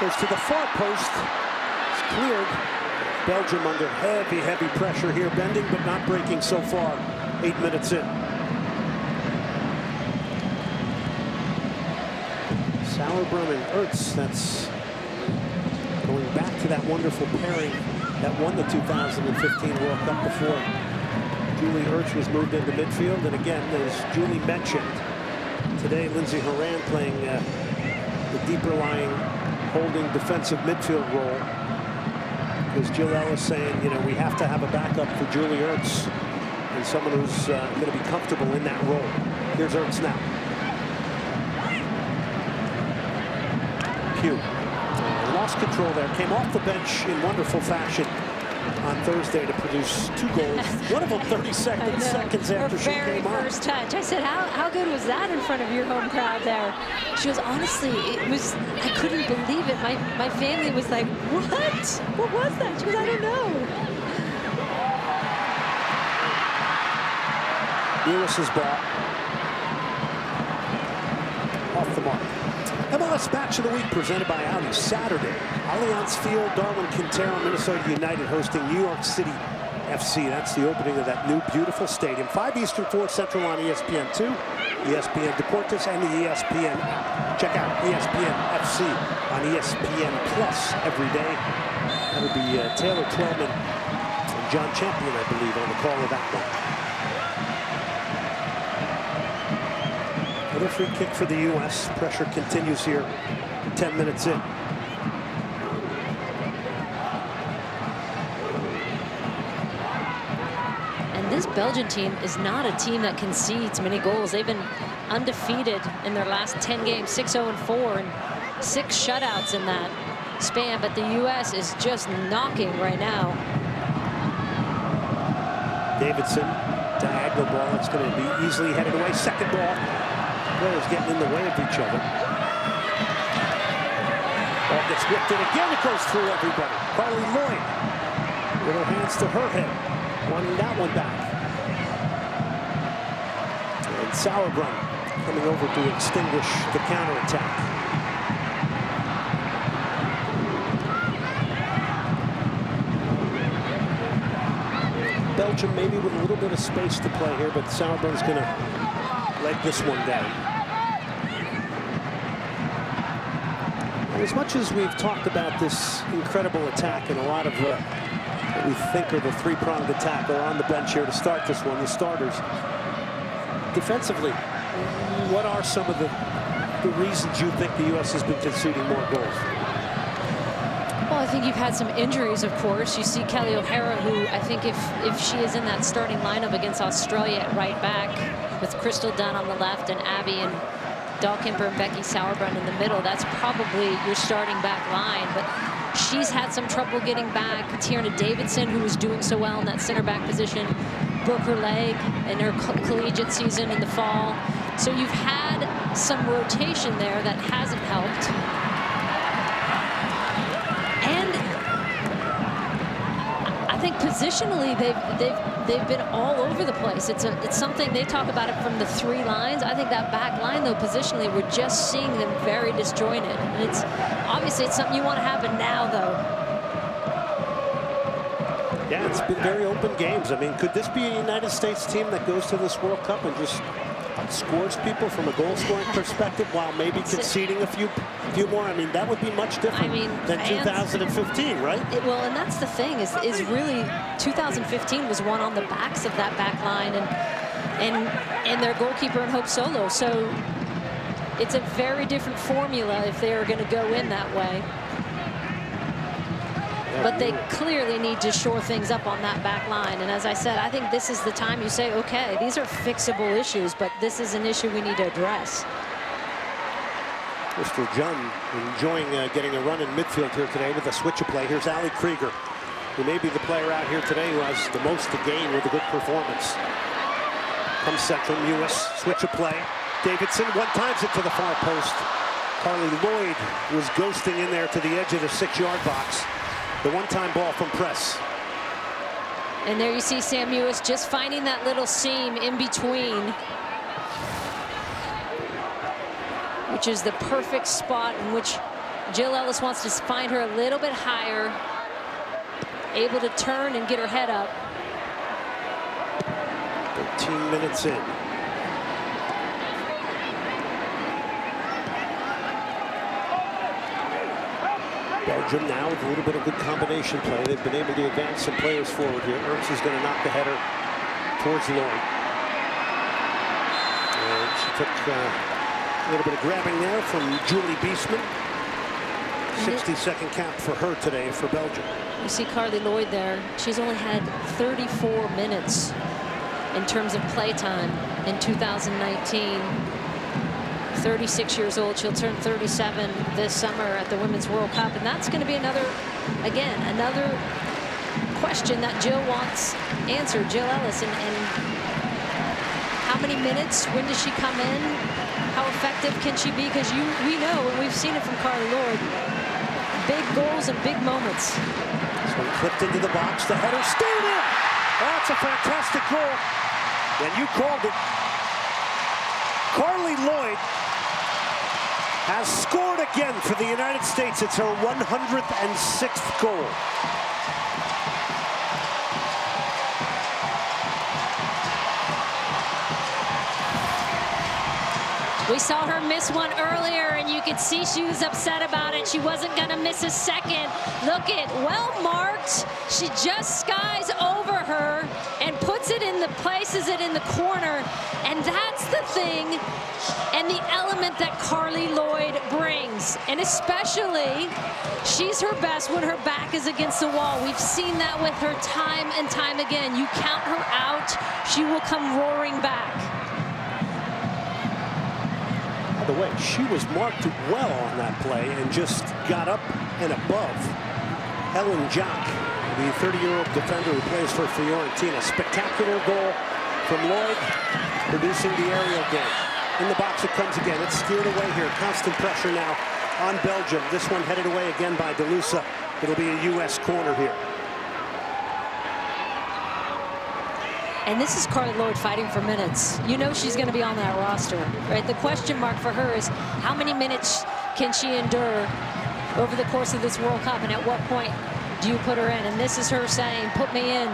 Goes to the far post. It's cleared. Belgium under heavy, heavy pressure here. Bending but not breaking so far. 8 minutes in. Sauerbrunn and Ertz, that's going back to that wonderful pairing that won the 2015 World Cup before Julie Ertz was moved into midfield. And again, as Julie mentioned, today Lindsey Horan playing the deeper lying holding defensive midfield role. Because Jill Ellis saying, you know, we have to have a backup for Julie Ertz and someone who's going to be comfortable in that role. Here's Ertz now. Pugh lost control there, came off the bench in wonderful fashion on Thursday to produce 2 goals. One of them 30 seconds after she came on. Her very first touch. I said, how good was that in front of your home crowd there? She goes, honestly, I couldn't believe it. My family was like, what? What was that? She goes, I don't know. Lewis's ball. Off the mark. MLS Match of the Week presented by Audi. Saturday, Allianz Field, Darwin-Quintero, Minnesota United hosting New York City FC. That's the opening of that new beautiful stadium. 5 Eastern, 4 Central on ESPN2, ESPN Deportes, and the ESPN app. Check out ESPN FC on ESPN Plus every day. That'll be Taylor Twellman and John Champion, I believe, on the call of that one. Another free kick for the U.S. Pressure continues here 10 minutes in. And this Belgian team is not a team that concedes many goals. They've been undefeated in their llast 10 games, 6-0-4, and 6 shutouts in that span. But the U.S. is just knocking right now. Davidson, diagonal ball. It's going to be easily headed away. Second ball. Players getting in the way of each other. Ball gets whipped in again. It goes through everybody. Carly Lloyd with her hands to her head, wanting that one back. And Sauerbrunn coming over to extinguish the counterattack. Belgium maybe with a little bit of space to play here, but Sauerbrunn's going to leg this one down. And as much as we've talked about this incredible attack, and a lot of what we think are the 3-pronged attack are on the bench here to start this one, the starters. Defensively, what are some of the reasons you think the U.S. has been conceding more goals? Well, I think you've had some injuries, of course. You see Kelly O'Hara, who I think if she is in that starting lineup against Australia at right back, with Crystal Dunn on the left and Abby and Dahlkemper and Becky Sauerbrunn in the middle, that's probably your starting back line. But she's had some trouble getting back. Tierna Davidson, who was doing so well in that center back position, broke her leg in her collegiate season in the fall. So you've had some rotation there that hasn't helped. And I think positionally they've been all over the place. It's something they talk about it from the 3 lines. I think that back line, though, positionally, we're just seeing them very disjointed. And it's obviously it's something you want to happen now, though. Yeah, it's been very open games. I mean, could this be a United States team that goes to this World Cup and just scores people from a goal-scoring perspective while maybe conceding a few more? I mean, that would be much different than 2015, right? Well, and that's the thing is really 2015 was won on the backs of that back line and their goalkeeper and Hope Solo. So it's a very different formula if they are going to go in that way. But they clearly need to shore things up on that back line. And as I said, I think this is the time you say, okay, these are fixable issues, but this is an issue we need to address. Mr. Jung enjoying getting a run in midfield here today with a switch of play. Here's Ali Krieger, who may be the player out here today who has the most to gain with a good performance. Comes set from U.S. Switch of play. Davidson one-times it to the far post. Carly Lloyd was ghosting in there to the edge of the 6-yard box. The one-time ball from press. And there you see Sam Mewis just finding that little seam in between, which is the perfect spot in which Jill Ellis wants to find her a little bit higher, able to turn and get her head up. 13 minutes in. Belgium now with a little bit of good combination play. They've been able to advance some players forward here. Ernst is going to knock the header towards Lloyd. And she took A little bit of grabbing there from Julie Beesman. 60-second cap for her today for Belgium. You see Carly Lloyd there. She's only had 34 minutes in terms of play time in 2019. 36 years old. She'll turn 37 this summer at the Women's World Cup. And that's going to be another question that Jill wants answered, Jill Ellis. And how many minutes? When does she come in? How effective can she be? Because we know, and we've seen it from Carly Lloyd, big goals and big moments. This one clipped into the box. The header stayed in. That's a fantastic goal. And you called it. Carly Lloyd has scored again for the United States. It's her 106th goal. We saw her miss one earlier, and you could see she was upset about it. She wasn't going to miss a second. Look at, well marked. She just skies over her and puts it in the places it in the corner. And that's the thing and the element that Carly Lloyd brings. And especially, she's her best when her back is against the wall. We've seen that with her time and time again. You count her out, she will come roaring back. By the way, she was marked well on that play and just got up and above Helen Jock, the 30-year-old defender who plays for Fiorentina. Spectacular goal from Lloyd, producing the aerial game. In the box it comes again. It's steered away here. Constant pressure now on Belgium. This one headed away again by DeLuca. It'll be a U.S. corner here. And this is Carly Lloyd fighting for minutes. You know she's going to be on that roster, right? The question mark for her is how many minutes can she endure over the course of this World Cup, and at what point do you put her in? And this is her saying, put me in.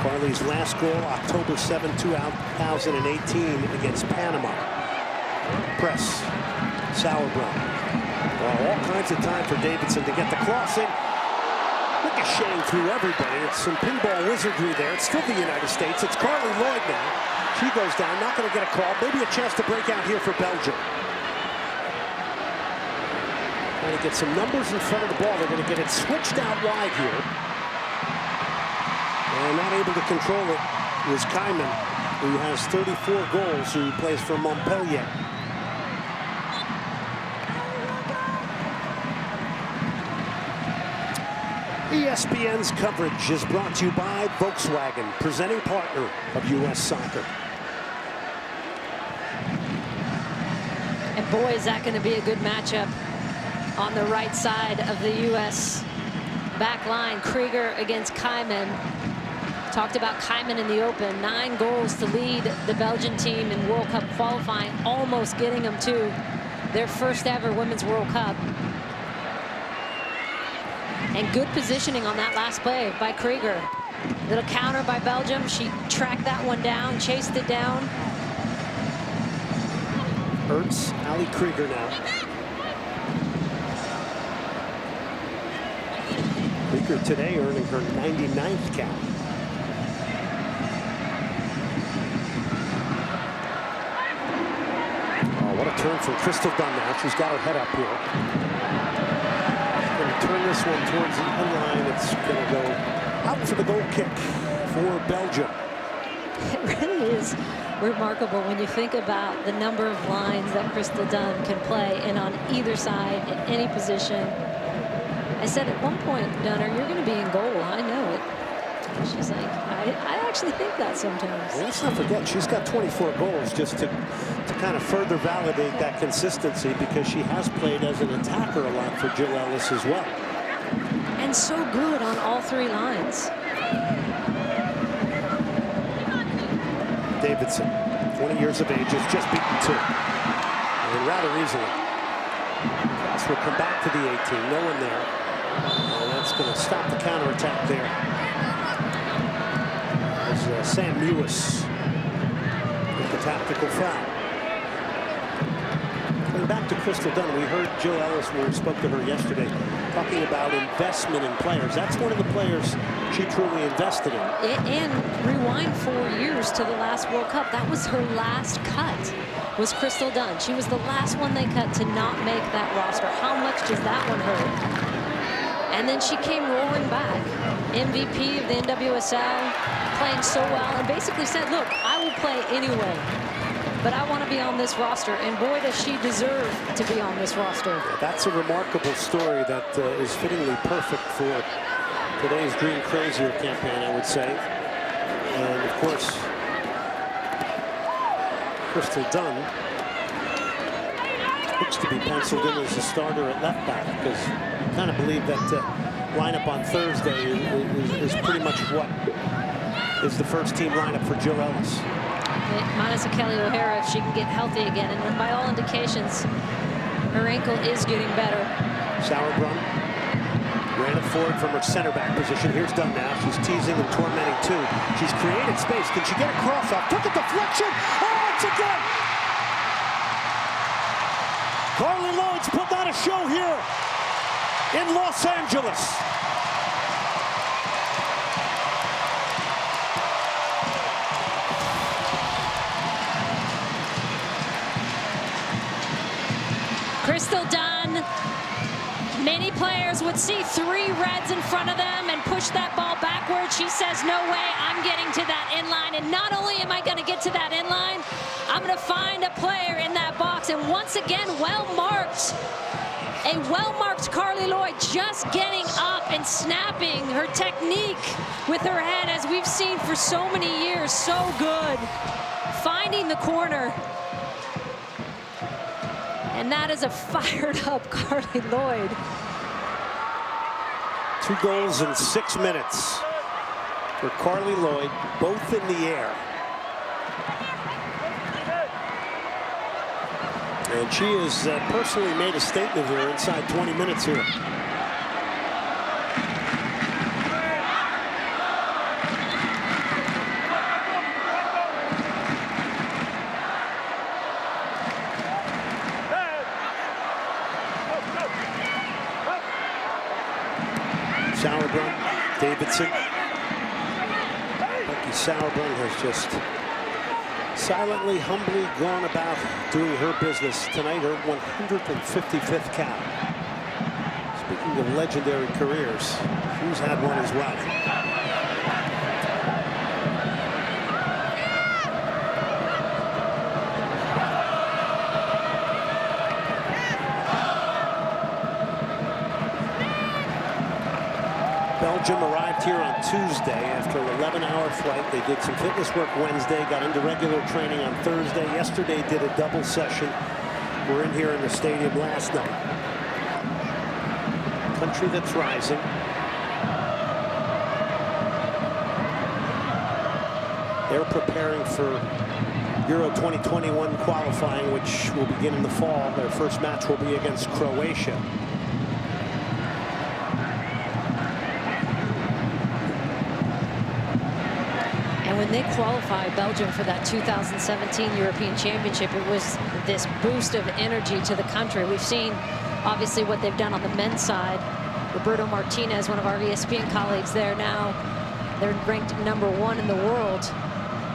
Carly's last goal, October 7, 2018 against Panama. Press, Sauerbrunn. Well, all kinds of time for Davidson to get the crossing. Ricocheting through everybody. It's some pinball wizardry there. It's still the United States. It's Carly Lloyd now. She goes down, not going to get a call. Maybe a chance to break out here for Belgium. Trying to get some numbers in front of the ball. They're going to get it switched out wide here. And not able to control it was Kaiman, who has 34 goals, who plays for Montpellier. ESPN's coverage is brought to you by Volkswagen, presenting partner of U.S. Soccer. And boy, is that going to be a good matchup on the right side of the U.S. back line. Krieger against Kaiman. Talked about Kaiman in the open. 9 goals to lead the Belgian team in World Cup qualifying, almost getting them to their first ever Women's World Cup. And good positioning on that last play by Krieger. Little counter by Belgium. She tracked that one down, chased it down. Ertz, Ali Krieger now. Krieger today earning her 99th cap. Oh, what a turn from Crystal Dunn now. She's got her head up here. Turn this one towards the end line. It's going to go out for the goal kick for Belgium. It really is remarkable when you think about the number of lines that Crystal Dunn can play, and on either side, in any position. I said at one point, Dunner, you're going to be in goal. I know it. She's like, I actually think that sometimes. Well, let's not forget, she's got 24 goals, just to kind of further validate that consistency, because she has played as an attacker a lot for Jill Ellis as well. And so good on all 3 lines. Davidson, 20 years of age, has just beaten 2. And rather easily. Cross will come back to the 18, no one there. And that's going to stop the counterattack there. As Sam Mewis with the tactical foul. going back to Crystal Dunn, we heard Jill Ellis when we spoke to her yesterday talking about investment in players. That's one of the players she truly invested in. And rewind 4 years to the last World Cup. That was her last cut, was Crystal Dunn. She was the last one they cut to not make that roster. How much does that one hurt? And then she came roaring back. MVP of the NWSL, playing so well, and basically said, look, I will play anyway, but I want to be on this roster. And boy, does she deserve to be on this roster. That's a remarkable story that is fittingly perfect for today's Dream Crazier campaign, I would say. And of course, Crystal Dunn looks to be penciled in as a starter at left back, because I kind of believe that lineup on Thursday is pretty much what is the first team lineup for Jill Ellis. Minus a Kelly O'Hara if she can get healthy again, and by all indications, her ankle is getting better. Sauerbrunn ran it forward from her center back position. Here's Dunn now. She's teasing and tormenting too. She's created space. Can she get a cross off? Took a deflection. Oh, it's a good. Carly Lloyd's putting on a show here in Los Angeles. Crystal Dunn, many players would see 3 reds in front of them and push that ball backward. She says, no way, I'm getting to that end line. And not only am I going to get to that end line, I'm going to find a player in that box. And once again, well-marked. A well-marked Carly Lloyd just getting up and snapping her technique with her head, as we've seen for so many years. So good. Finding the corner. And that is a fired-up Carly Lloyd. 2 goals in 6 minutes for Carly Lloyd, both in the air. And she has personally made a statement here inside 20 minutes here. Sauerbrunn, Davidson. Becky Sauerbrunn has just silently, humbly gone about doing her business tonight, her 155th cap. Speaking of legendary careers, she's had one as well. Belgium arrived here on Tuesday after an 11-hour flight. They did some fitness work Wednesday, got into regular training on Thursday. Yesterday did a double session. We're in here in the stadium last night. Country that's rising. They're preparing for Euro 2021 qualifying, which will begin in the fall. Their first match will be against Croatia. When they qualified Belgium for that 2017 European Championship, it was this boost of energy to the country. We've seen, obviously, what they've done on the men's side. Roberto Martinez, one of our ESPN colleagues there now, they're ranked #1 in the world.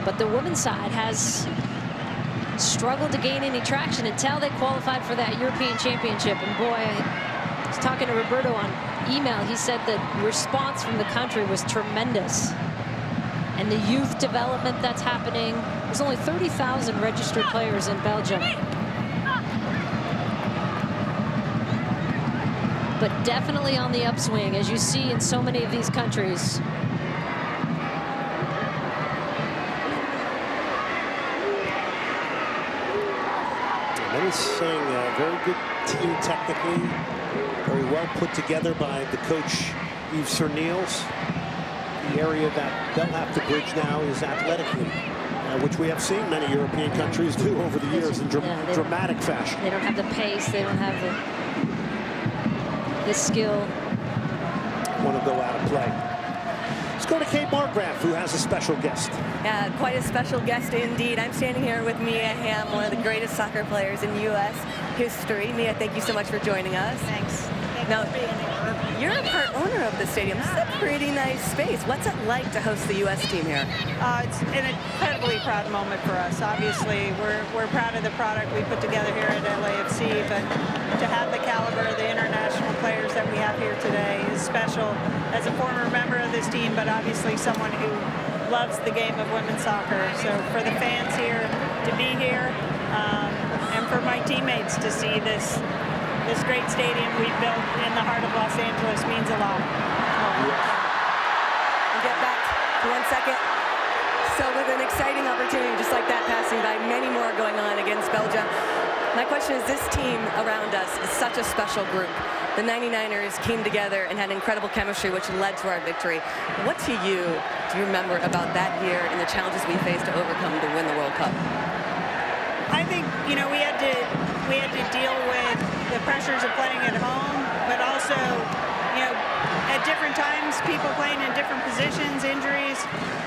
But the women's side has struggled to gain any traction until they qualified for that European Championship. And boy, I was talking to Roberto on email. He said the response from the country was tremendous. And the youth development that's happening. There's only 30,000 registered players in Belgium. But definitely on the upswing, as you see in so many of these countries. That is saying a very good team technically, very well put together by the coach Yves Serniels. The area that they'll have to bridge now is athletically, which we have seen many European countries do over the years in dramatic fashion. They don't have the pace, they don't have the skill. Want to go out of play. Let's go to Kate Margraf, who has a special guest. Yeah, quite a special guest indeed. I'm standing here with Mia Hamm, one of the greatest soccer players in U.S. history. Mia, thank you so much for joining us. Thanks. Now, you're a part owner of the stadium. This is a pretty nice space. What's it like to host the U.S. team here? It's an incredibly proud moment for us. Obviously, we're proud of the product we put together here at LAFC, but to have the caliber of the international players that we have here today is special. As a former member of this team, but obviously someone who loves the game of women's soccer. So for the fans here to be here, and for my teammates to see this great stadium we've built in the heart of Los Angeles means a lot. We'll get back to 1 second. So with an exciting opportunity just like that passing by, many more going on against Belgium. My question is, this team around us is such a special group. The 99ers came together and had incredible chemistry, which led to our victory. What do you remember about that year and the challenges we faced to overcome to win the World Cup? I think, we had to deal with the pressures of playing at home, but also, at different times, people playing in different positions, injuries.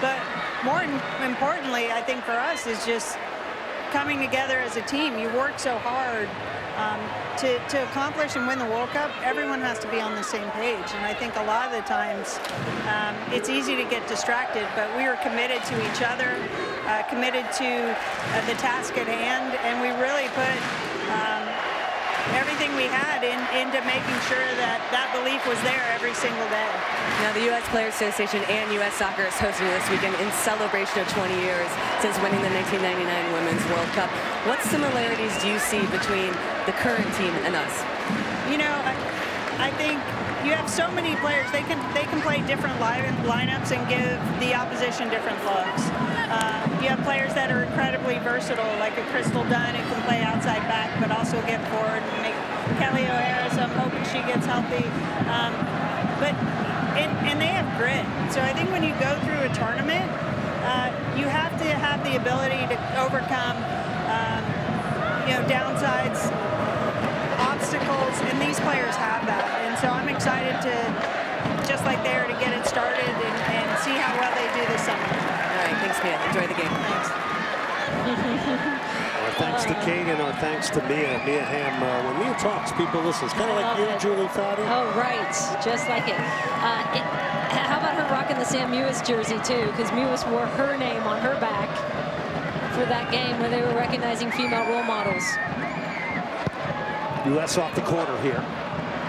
But more importantly, I think for us is just coming together as a team. You work so hard to accomplish and win the World Cup. Everyone has to be on the same page, and I think a lot of the times it's easy to get distracted, but we were committed to each other, committed to the task at hand, and we really put everything we had into making sure that belief was there every single day. Now, the U.S. Players Association and U.S. Soccer is hosting this weekend in celebration of 20 years since winning the 1999 Women's World Cup. What similarities do you see between the current team and us? I think you have so many players. They can play different lineups and give the opposition different looks. You have players that are incredibly versatile, like a Crystal Dunn, who can play outside back, but also get forward and make Kelly O'Hara. So I'm hoping she gets healthy. And they have grit. So I think when you go through a tournament, you have to have the ability to overcome, downsides, obstacles, and these players have that. And so I'm excited to, just like there, to get it started and see how well they do this summer. All right, thanks, Mia. Enjoy the game. Thanks. Our thanks to Kate and our thanks to Mia Hamm. When Mia talks, people listen. It's kind of like you, Julie Foudy. Oh, right. Just like it. How about her rocking the Sam Mewis jersey, too? Because Mewis wore her name on her back for that game where they were recognizing female role models. U.S. off the corner here.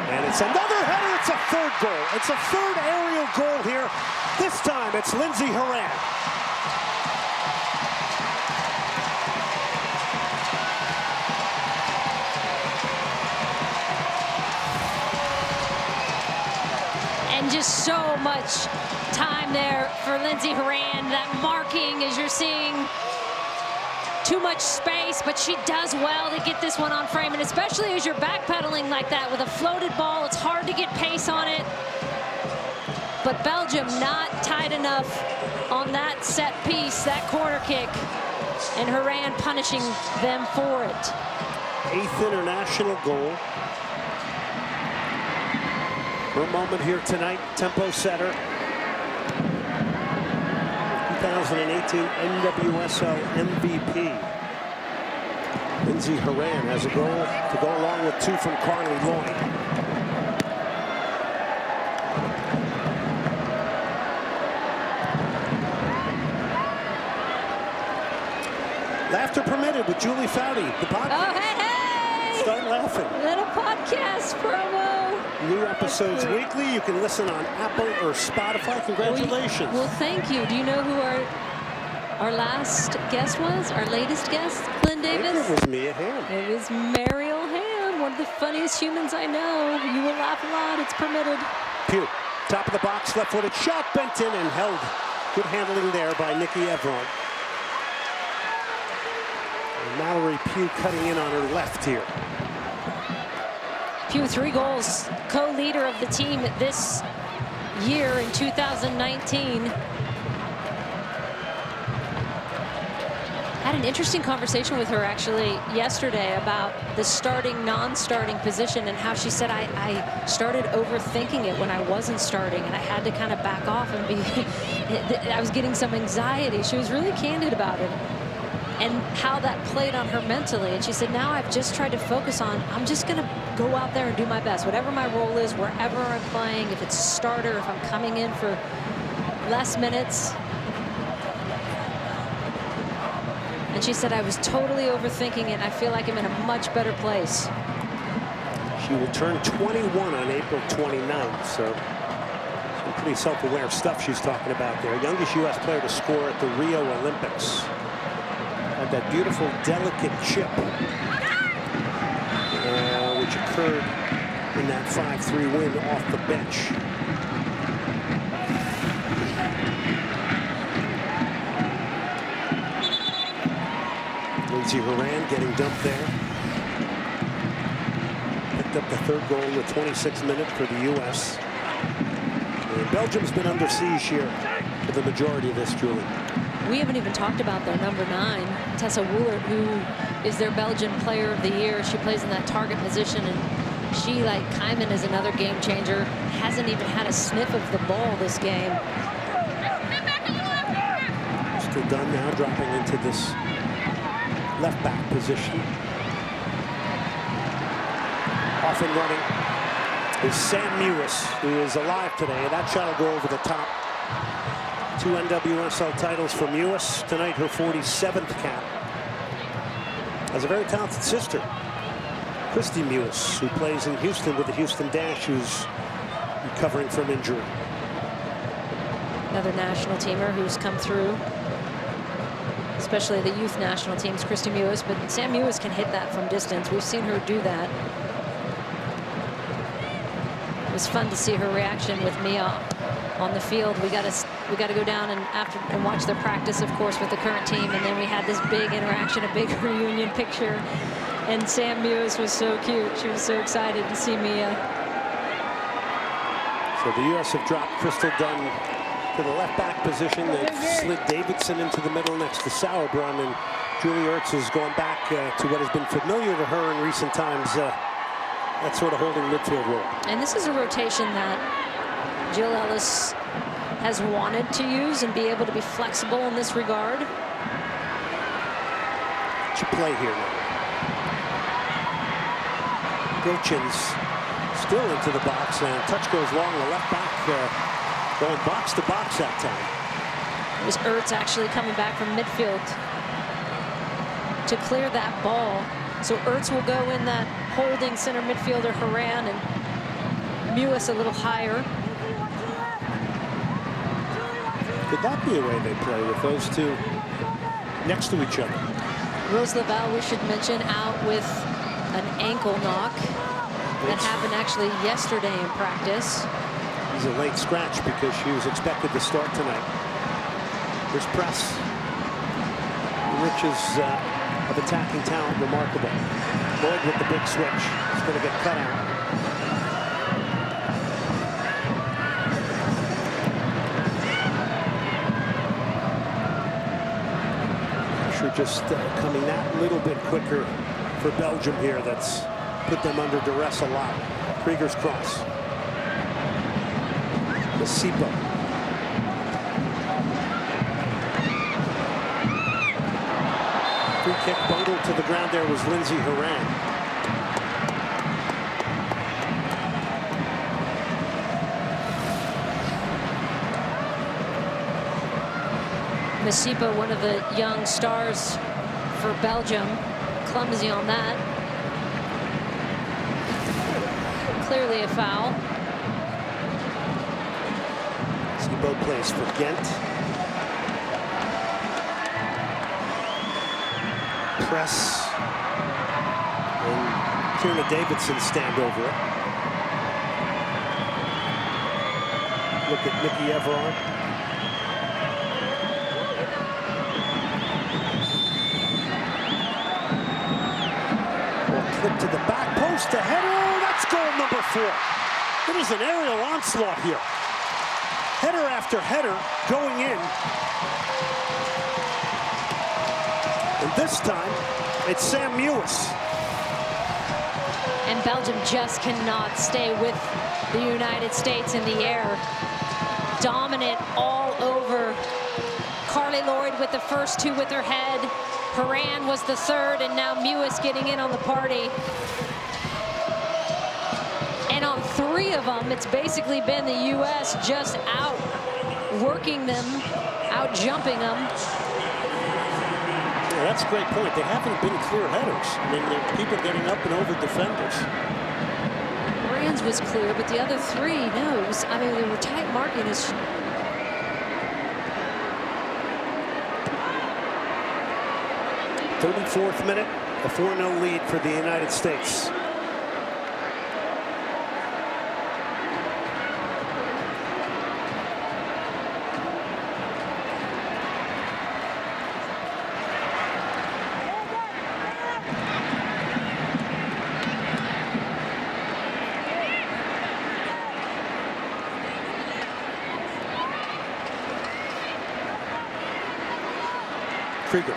And it's another header. It's a third goal. It's a third aerial goal here. This time it's Lindsey Horan. And just so much time there for Lindsey Horan. That marking, as you're seeing, too much space, but she does well to get this one on frame. And especially as you're backpedaling like that with a floated ball, it's hard to get pace on it. But Belgium not tight enough on that set piece, that corner kick, and Horan punishing them for it. 8th international goal. Her moment here tonight, tempo setter. 2018 NWSL MVP. Lindsey Horan has a goal to go along with 2 from Carly Lloyd. Laughter permitted with Julie Foudy, the podcast. Oh, hey! Start laughing. Little podcast promo. New episodes weekly. You can listen on Apple or Spotify. Congratulations. Well, thank you. Do you know who our last guest was? Our latest guest, Glenn Davis? It was Mia Hamm. It was Mariel Hamm, one of the funniest humans I know. You will laugh a lot. It's permitted. Pugh, top of the box, left-footed shot, bent in and held. Good handling there by Nikki Evron. And Mallory Pugh cutting in on her left here. Pugh, 3 goals, co-leader of the team this year in 2019. had an interesting conversation with her actually yesterday about the starting, non-starting position, and how she said I started overthinking it when I wasn't starting, and I had to kind of back off and be, I was getting some anxiety. She was really candid about it and how that played on her mentally. And she said, now I've just tried to focus on, I'm just going to go out there and do my best, whatever my role is, wherever I'm playing, if it's starter, if I'm coming in for less minutes. And she said, I was totally overthinking it. I feel like I'm in a much better place. She will turn 21 on April 29th, so some pretty self-aware stuff she's talking about there. Youngest U.S. player to score at the Rio Olympics. Had that beautiful, delicate chip, which occurred in that 5-3 win off the bench. Lindsey Horan getting dumped there. Picked up the third goal in the 26th minute for the U.S. And Belgium's been under siege here for the majority of this, Julie. We haven't even talked about their number 9, Tessa Woolert, who is their Belgian Player of the Year. She plays in that target position, and she, like Kyman, is another game changer. Hasn't even had a sniff of the ball this game. Still done now, dropping into this left back position. Off and running is Sam Mewis, who is alive today. That shot will go over the top. 2 NWSL titles for Mewis. Tonight, her 47th cap. Has a very talented sister, Christy Mewis, who plays in Houston with the Houston Dash, who's recovering from injury. Another national teamer who's come through, especially the youth national teams, Christy Mewis. But Sam Mewis can hit that from distance. We've seen her do that. It was fun to see her reaction with Mia on the field. We got to go down and watch their practice, of course, with the current team, and then we had this big interaction, a big reunion picture, and Sam Mewis was so cute. She was so excited to see Mia. So the U.S. have dropped Crystal Dunn to the left back position. They've slid Davidson into the middle next to Sauerbrunn, and Julie Ertz is going back to what has been familiar to her in recent times, that sort of holding midfield role. And this is a rotation that Jill Ellis has wanted to use and be able to be flexible in this regard. Should play here now. Gilchin's still into the box, and touch goes long. The left back going box to box that time. It was Ertz actually coming back from midfield to clear that ball. So Ertz will go in that holding center midfielder Horan, and Mewis a little higher. Could that be a way they play with those two next to each other? Rose Lavelle, we should mention, out with an ankle knock. That happened actually yesterday in practice. He's a late scratch because she was expected to start tonight. There's press. Riches of attacking talent, remarkable. Lloyd with the big switch. He's going to get cut out. Just coming that little bit quicker for Belgium here. That's put them under duress a lot. Krieger's cross. Masipa. Free kick bundled to the ground there was Lindsey Horan. Masipa, one of the young stars for Belgium, clumsy on that. Clearly a foul. Masipa plays for Ghent. Press. And Kierna Davidson stand over it. Look at Nikki Everard. To the back post, a header. That's goal number 4. It is an aerial onslaught here. Header after header going in. And this time, it's Sam Mewis. And Belgium just cannot stay with the United States in the air. Dominant all over. Carly Lloyd with the first two with her head. Horan was the third, and now Mewis getting in on the party. And on three of them, it's basically been the U.S. just out working them, out jumping them. Yeah, that's a great point. They haven't been clear headers. I mean, there are people getting up and over defenders. Horan's was clear, but the other three, no. It was, I mean, they were tight marking. 34th minute, a 4-0 lead for the United States. Krieger.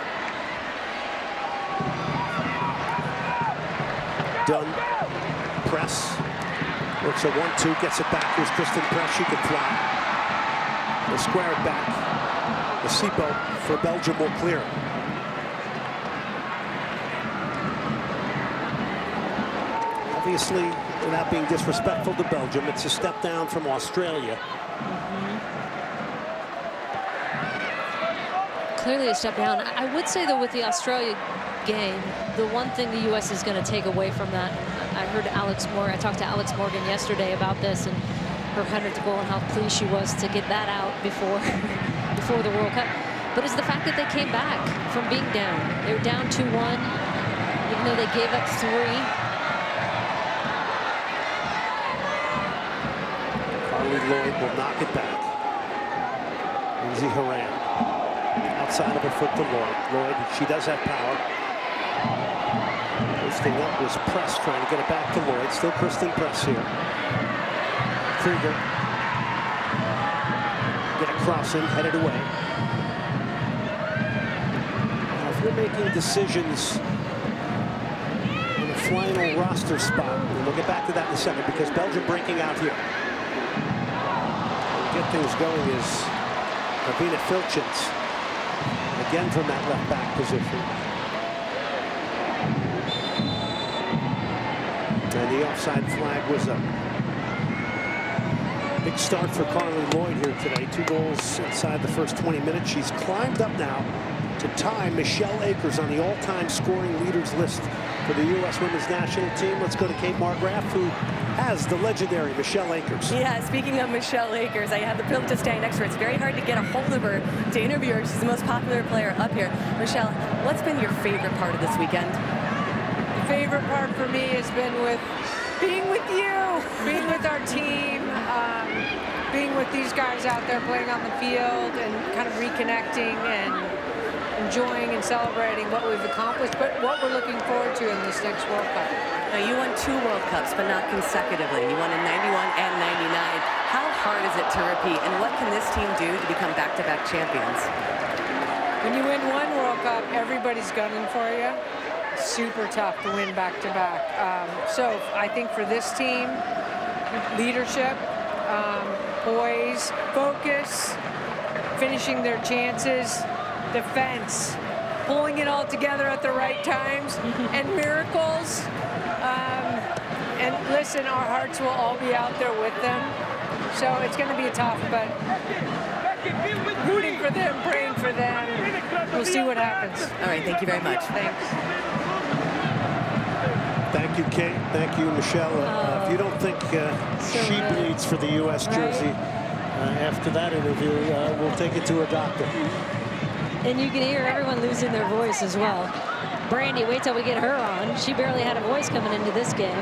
Dunn, press, works a 1-2, gets it back. Here's Kristen Press, she can fly. They square it back. The seatbelt for Belgium will clear. Obviously, without being disrespectful to Belgium, it's a step down from Australia. Clearly a step down. I would say, though, with the Australia game, the one thing the U.S. is going to take away from that, I heard Alex Morgan, I talked to Alex Morgan yesterday about this and her 100th goal and how pleased she was to get that out before the World Cup, but it's the fact that they came back from being down. They were down 2-1, even though they gave up 3. Carly Lloyd will knock it back. Lindsey Horan. Outside of her foot to Lloyd. Lloyd, she does have power. Posting up was Press trying to get it back to Lloyd. Still Kristen Press here. Krieger. Get a cross in, headed away. Now, if you're making decisions in the final roster spot, and we'll get back to that in a second because Belgium breaking out here. Get things going is Avina Filchins. Again from that left back position. And the offside flag was up. Big start for Carly Lloyd here today. 2 goals inside the first 20 minutes. She's climbed up now to tie Michelle Akers on the all-time scoring leaders list for the U.S. Women's National Team. Let's go to Kate Margraf, who has the legendary Michelle Akers. Yeah, speaking of Michelle Akers, I had the privilege of standing next to her. It's very hard to get a hold of her to interview her. She's the most popular player up here. Michelle, what's been your favorite part of this weekend? The favorite part for me has been being with you, being with our team, being with these guys out there playing on the field and kind of reconnecting and enjoying and celebrating what we've accomplished, but what we're looking forward to in this next World Cup. Now, you won 2 World Cups, but not consecutively. You won in 91 and 99. How hard is it to repeat, and what can this team do to become back-to-back champions? When you win 1 World Cup, everybody's gunning for you. Super tough to win back-to-back. So I think for this team, leadership, poise, focus, finishing their chances, defense, pulling it all together at the right times, and miracles. And listen, our hearts will all be out there with them. So it's going to be tough, but rooting for them, praying for them. We'll see what happens. All right, thank you very much. Thanks. Thank you, Kate. Thank you, Michelle. If you don't think she bleeds for the U.S. jersey after that interview, we'll take it to a doctor. And you can hear everyone losing their voice as well. Brandy, wait till we get her on. She barely had a voice coming into this game.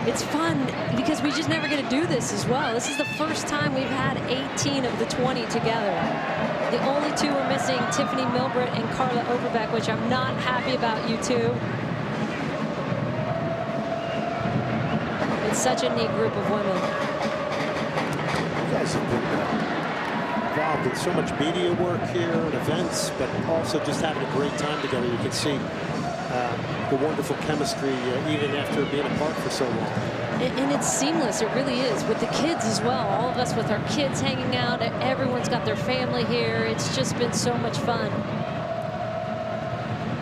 It's fun because we just never get to do this as well. This is the first time we've had 18 of the 20 together. The only 2 we're missing, Tiffany Milbrett and Carla Overbeck, which I'm not happy about, you two. It's such a neat group of women. You guys have been involved in so much media work here and events, but also just having a great time together. You can see the wonderful chemistry even after being apart for so long. And it's seamless. It really is, with the kids as well. All of us with our kids hanging out. Everyone's got their family here. It's just been so much fun.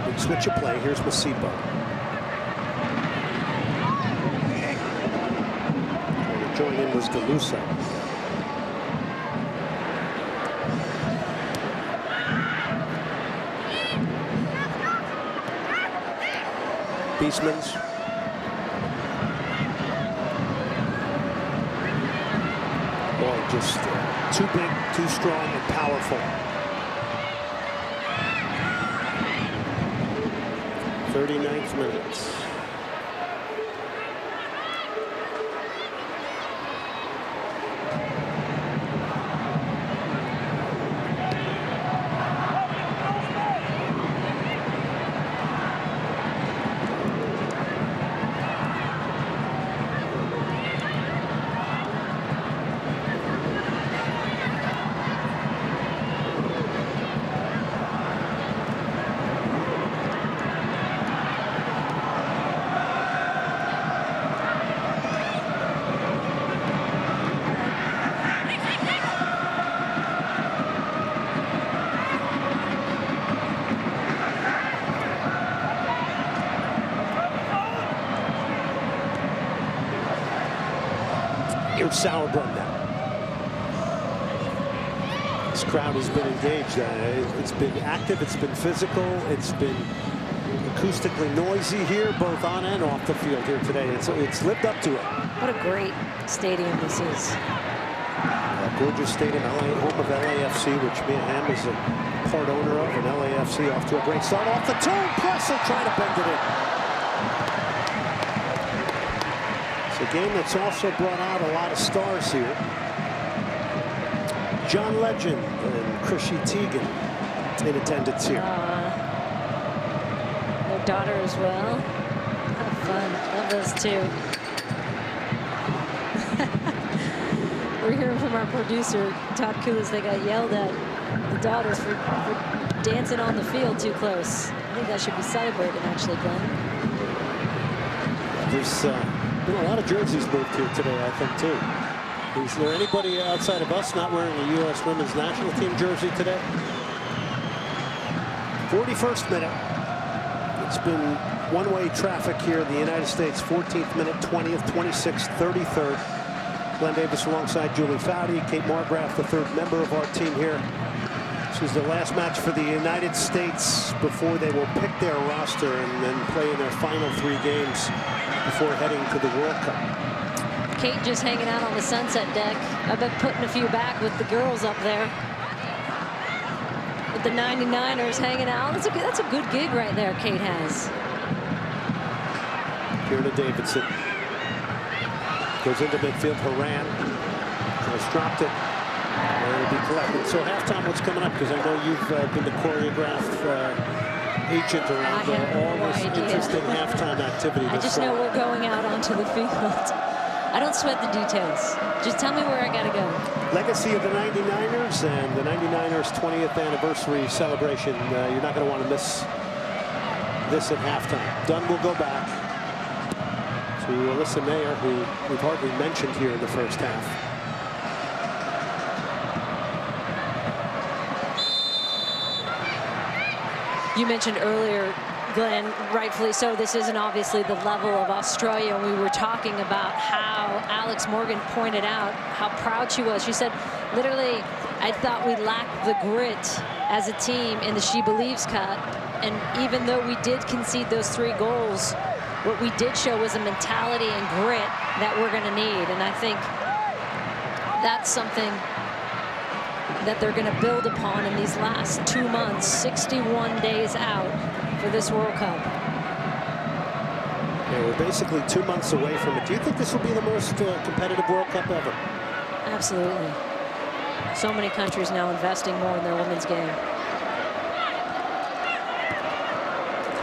Big switch of play. Here's Masipa. And join in was DeLusa. Beastman's. Boy, just too big, too strong, and powerful. 39th minute. Here's Sauerbrunn now. This crowd has been engaged. It's been active, it's been physical, it's been acoustically noisy here, both on and off the field here today. It's lived up to it. What a great stadium this is. Gorgeous stadium, home of LAFC, which Mia Hamm is a part owner of, and LAFC off to a great start off the turn. Pressel trying to bend it in. It's a game that's also brought out a lot of stars here. John Legend and Chrissy Teigen in attendance here. Their daughter as well. Have fun. Love those two. We're hearing from our producer, Todd Kulis, they got yelled at, the daughters, for dancing on the field too close. I think that should be celebrated, actually, Glenn. There's been a lot of jerseys moved here today, I think, too. Is there anybody outside of us not wearing a U.S. Women's National Team jersey today? 41st minute. It's been one-way traffic here in the United States. 14th minute, 20th, 26th, 33rd. Glenn Davis alongside Julie Foudy, Kate Margraf, the third member of our team here. This is the last match for the United States before they will pick their roster and then play in their final 3 games before heading to the World Cup. Kate just hanging out on the sunset deck. I've been putting a few back with the girls up there. With the 99ers hanging out. That's a good gig right there Kate has. Here to Davidson. Goes into midfield. Haran just dropped it. And it'll be collected. So halftime, what's coming up? Because I know you've been the choreograph agent around all this interesting halftime activity. I just know we're going out onto the field. I don't sweat the details. Just tell me where I gotta go. Legacy of the 99ers and the 99ers 20th anniversary celebration. You're not going to want to miss this at halftime. Dunn will go back to Alyssa Mayer, who we've hardly mentioned here in the first half. You mentioned earlier, Glenn, rightfully so, this isn't obviously the level of Australia. We were talking about how Alex Morgan pointed out how proud she was. She said, literally, I thought we lacked the grit as a team in the She Believes Cup. And even though we did concede those 3 goals, what we did show was a mentality and grit that we're going to need. And I think that's something that they're going to build upon in these last 2 months, 61 days out for this World Cup. Yeah, we're basically 2 months away from it. Do you think this will be the most competitive World Cup ever? Absolutely. So many countries now investing more in their women's game.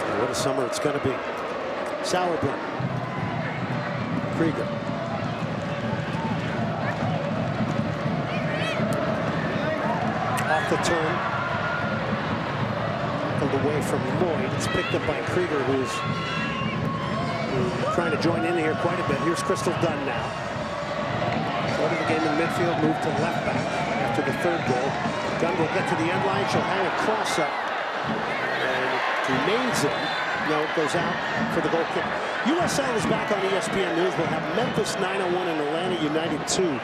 Yeah, what a summer it's going to be. Sauerbrunn. Krieger. the turn. Pulled away from Lloyd. It's picked up by Krieger, who's trying to join in here quite a bit. Here's Crystal Dunn now. Started the game in midfield, moved to left back after the third goal. Dunn will get to the end line. She'll hang a cross up. And it remains in. No, it goes out for the goal kick. USL is back on ESPN News. We'll have Memphis 901 and Atlanta United 2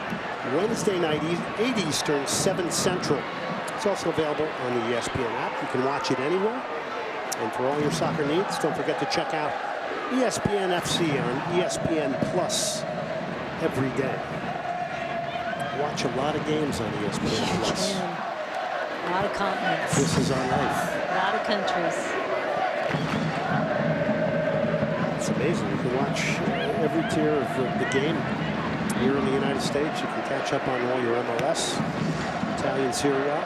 Wednesday night, 8 Eastern, 7 Central. It's also available on the ESPN app. You can watch it anywhere. And for all your soccer needs, don't forget to check out ESPN FC on ESPN Plus every day. Watch a lot of games on ESPN Plus. A lot of continents. This is our life. A lot of countries. It's amazing. You can watch every tier of the game here in the United States. You can catch up on all your MLS, Italian Serie A.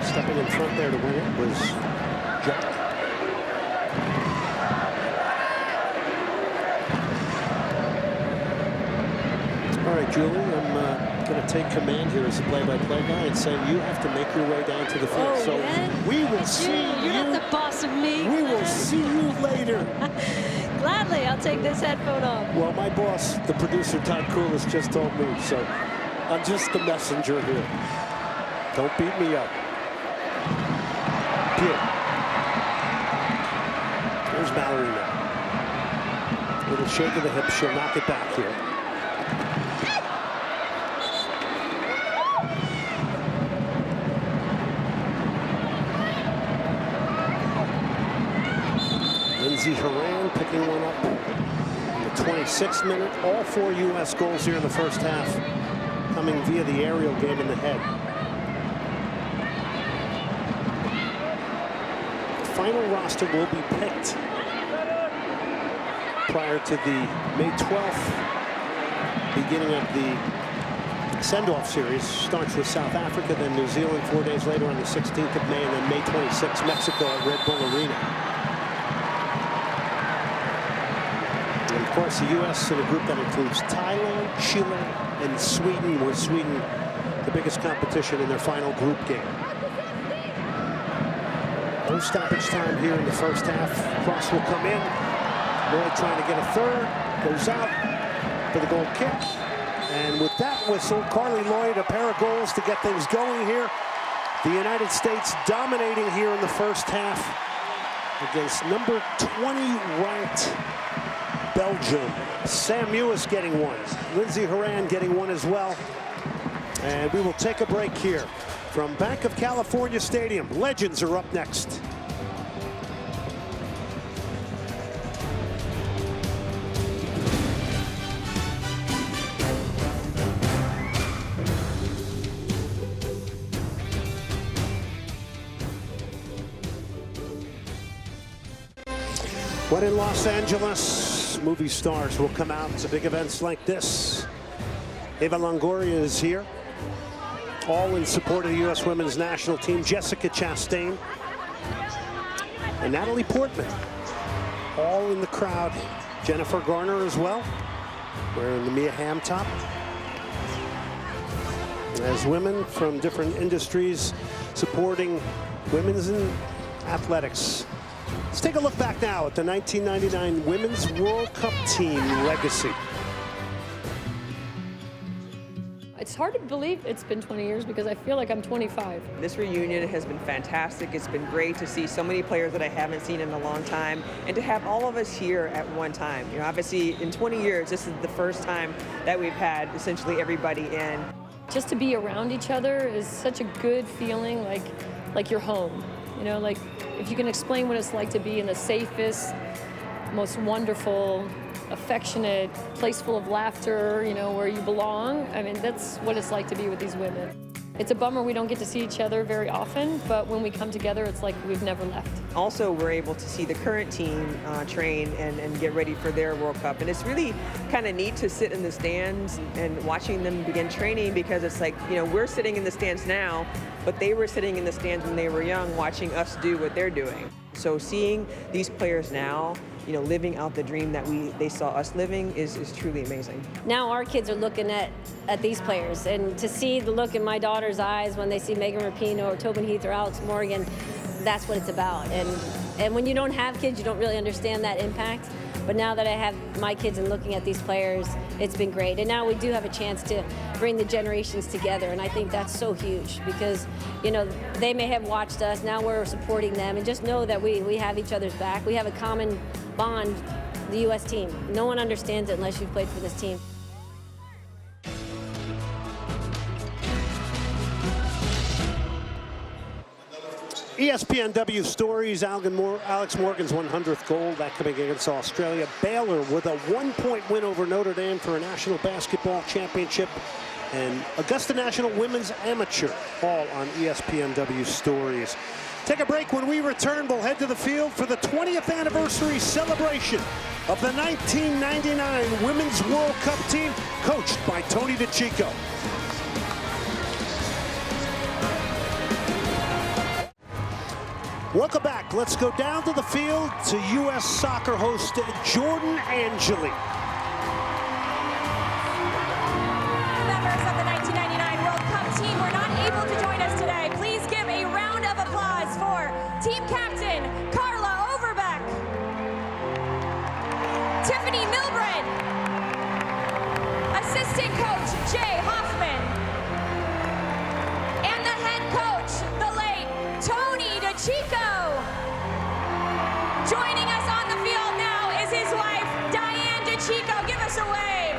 Stepping in front there to win it was Jack. All right, Julie, I'm going to take command here as the play-by-play guy and say you have to make your way down to the field. Oh, so yeah? we will It's see you. You're not the boss of me. We will see you later. Gladly, I'll take this headphone off. Well, my boss, the producer, Todd Koulis, just told me, so I'm just the messenger here. Don't beat me up. Here. Here's Mallory now. Little shake of the hip. She'll knock it back here. Lindsay Horan picking one up in the 26th minute. All 4 U.S. goals here in the first half coming via the aerial game in the head. The final roster will be picked prior to the May 12th beginning of the send-off series. Starts with South Africa, then New Zealand 4 days later on the 16th of May, and then May 26th, Mexico at Red Bull Arena. And of course, the U.S. in a group that includes Thailand, Chile, and Sweden, with Sweden the biggest competition in their final group game. No stoppage time here in the first half. Cross will come in. Lloyd trying to get a third. Goes out for the goal kick. And with that whistle, Carly Lloyd, a pair of goals to get things going here. The United States dominating here in the first half against number 20 ranked Belgium. Sam Mewis getting one. Lindsay Horan getting one as well. And we will take a break here from Bank of California Stadium. Legends are up next. When in Los Angeles, movie stars will come out to big events like this. Eva Longoria is here, all in support of the U.S. women's national team. Jessica Chastain and Natalie Portman, all in the crowd. Jennifer Garner as well, wearing the Mia Hamm top. As women from different industries supporting women's in athletics. Let's take a look back now at the 1999 Women's World Cup team legacy. It's hard to believe it's been 20 years because I feel like I'm 25. This reunion has been fantastic. It's been great to see so many players that I haven't seen in a long time and to have all of us here at one time. You know, obviously in 20 years, this is the first time that we've had essentially everybody in. Just to be around each other is such a good feeling, like you're home. You know, like if you can explain what it's like to be in the safest, most wonderful, affectionate place full of laughter, you know, where you belong. I mean, that's what it's like to be with these women. It's a bummer we don't get to see each other very often, but when we come together, it's like we've never left. Also, we're able to see the current team train and get ready for their World Cup. And it's really kind of neat to sit in the stands and watching them begin training, because it's like, you know, we're sitting in the stands now, but they were sitting in the stands when they were young watching us do what they're doing. So seeing these players now living out the dream that they saw us living is truly amazing. Now our kids are looking at these players, and to see the look in my daughter's eyes when they see Megan Rapinoe or Tobin Heath or Alex Morgan, that's what it's about. And when you don't have kids, you don't really understand that impact. But now that I have my kids and looking at these players, it's been great. And now we do have a chance to bring the generations together, and I think that's so huge because, they may have watched us, now we're supporting them, and just know that we have each other's back. We have a common bond, the U.S. team. No one understands it unless you've played for this team. ESPNW stories, Alex Morgan's 100th goal, that coming against Australia. Baylor with a 1-point win over Notre Dame for a National Basketball Championship. And Augusta National Women's Amateur, all on ESPNW stories. Take a break. When we return, we'll head to the field for the 20th anniversary celebration of the 1999 Women's World Cup team, coached by Tony DeCicco. Welcome back. Let's go down to the field to U.S. Soccer host Jordan Angeli. Members of the 1999 World Cup team were not able to join us today. Please give a round of applause for team captain Carla Overbeck, Tiffany Milbred, assistant coach Jay Hoffman, and the head coach, the late Tony DeCicco. Joining us on the field now is his wife, Diane DeCicco. Give us a wave.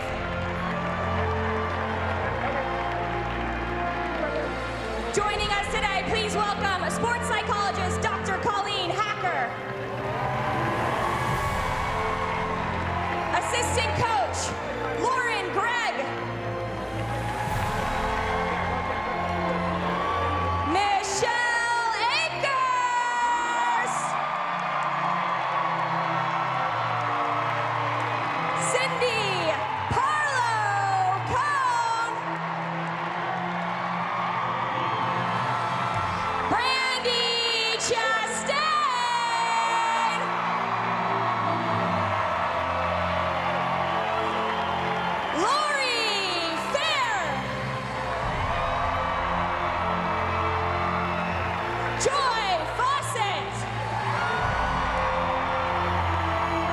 Joining us today, please welcome sports psychologist Dr. Colleen Hacker. Assistant coach, Lauren Gregg. Michelle Akers. Cindy Parlow Cone. Brandy Chastain. Lori Fair. Joy Fawcett.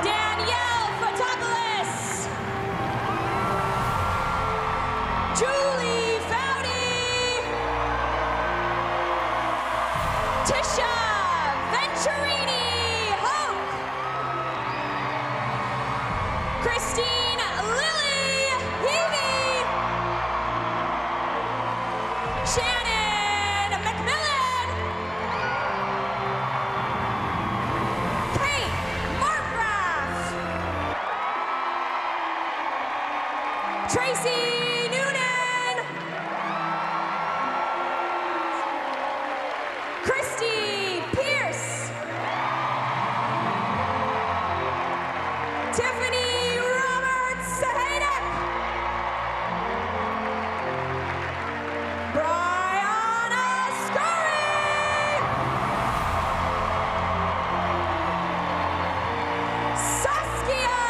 Danielle Fotopoulos. Julie Foudy. Tisha Venturini Hoke. Christine Lily Heavey. Shannon McMillan. Kate Markgraf. Tracy Noonan. Christy Pierce. Tiffany Roberts Sahadak. Brianna Scurry. Saskia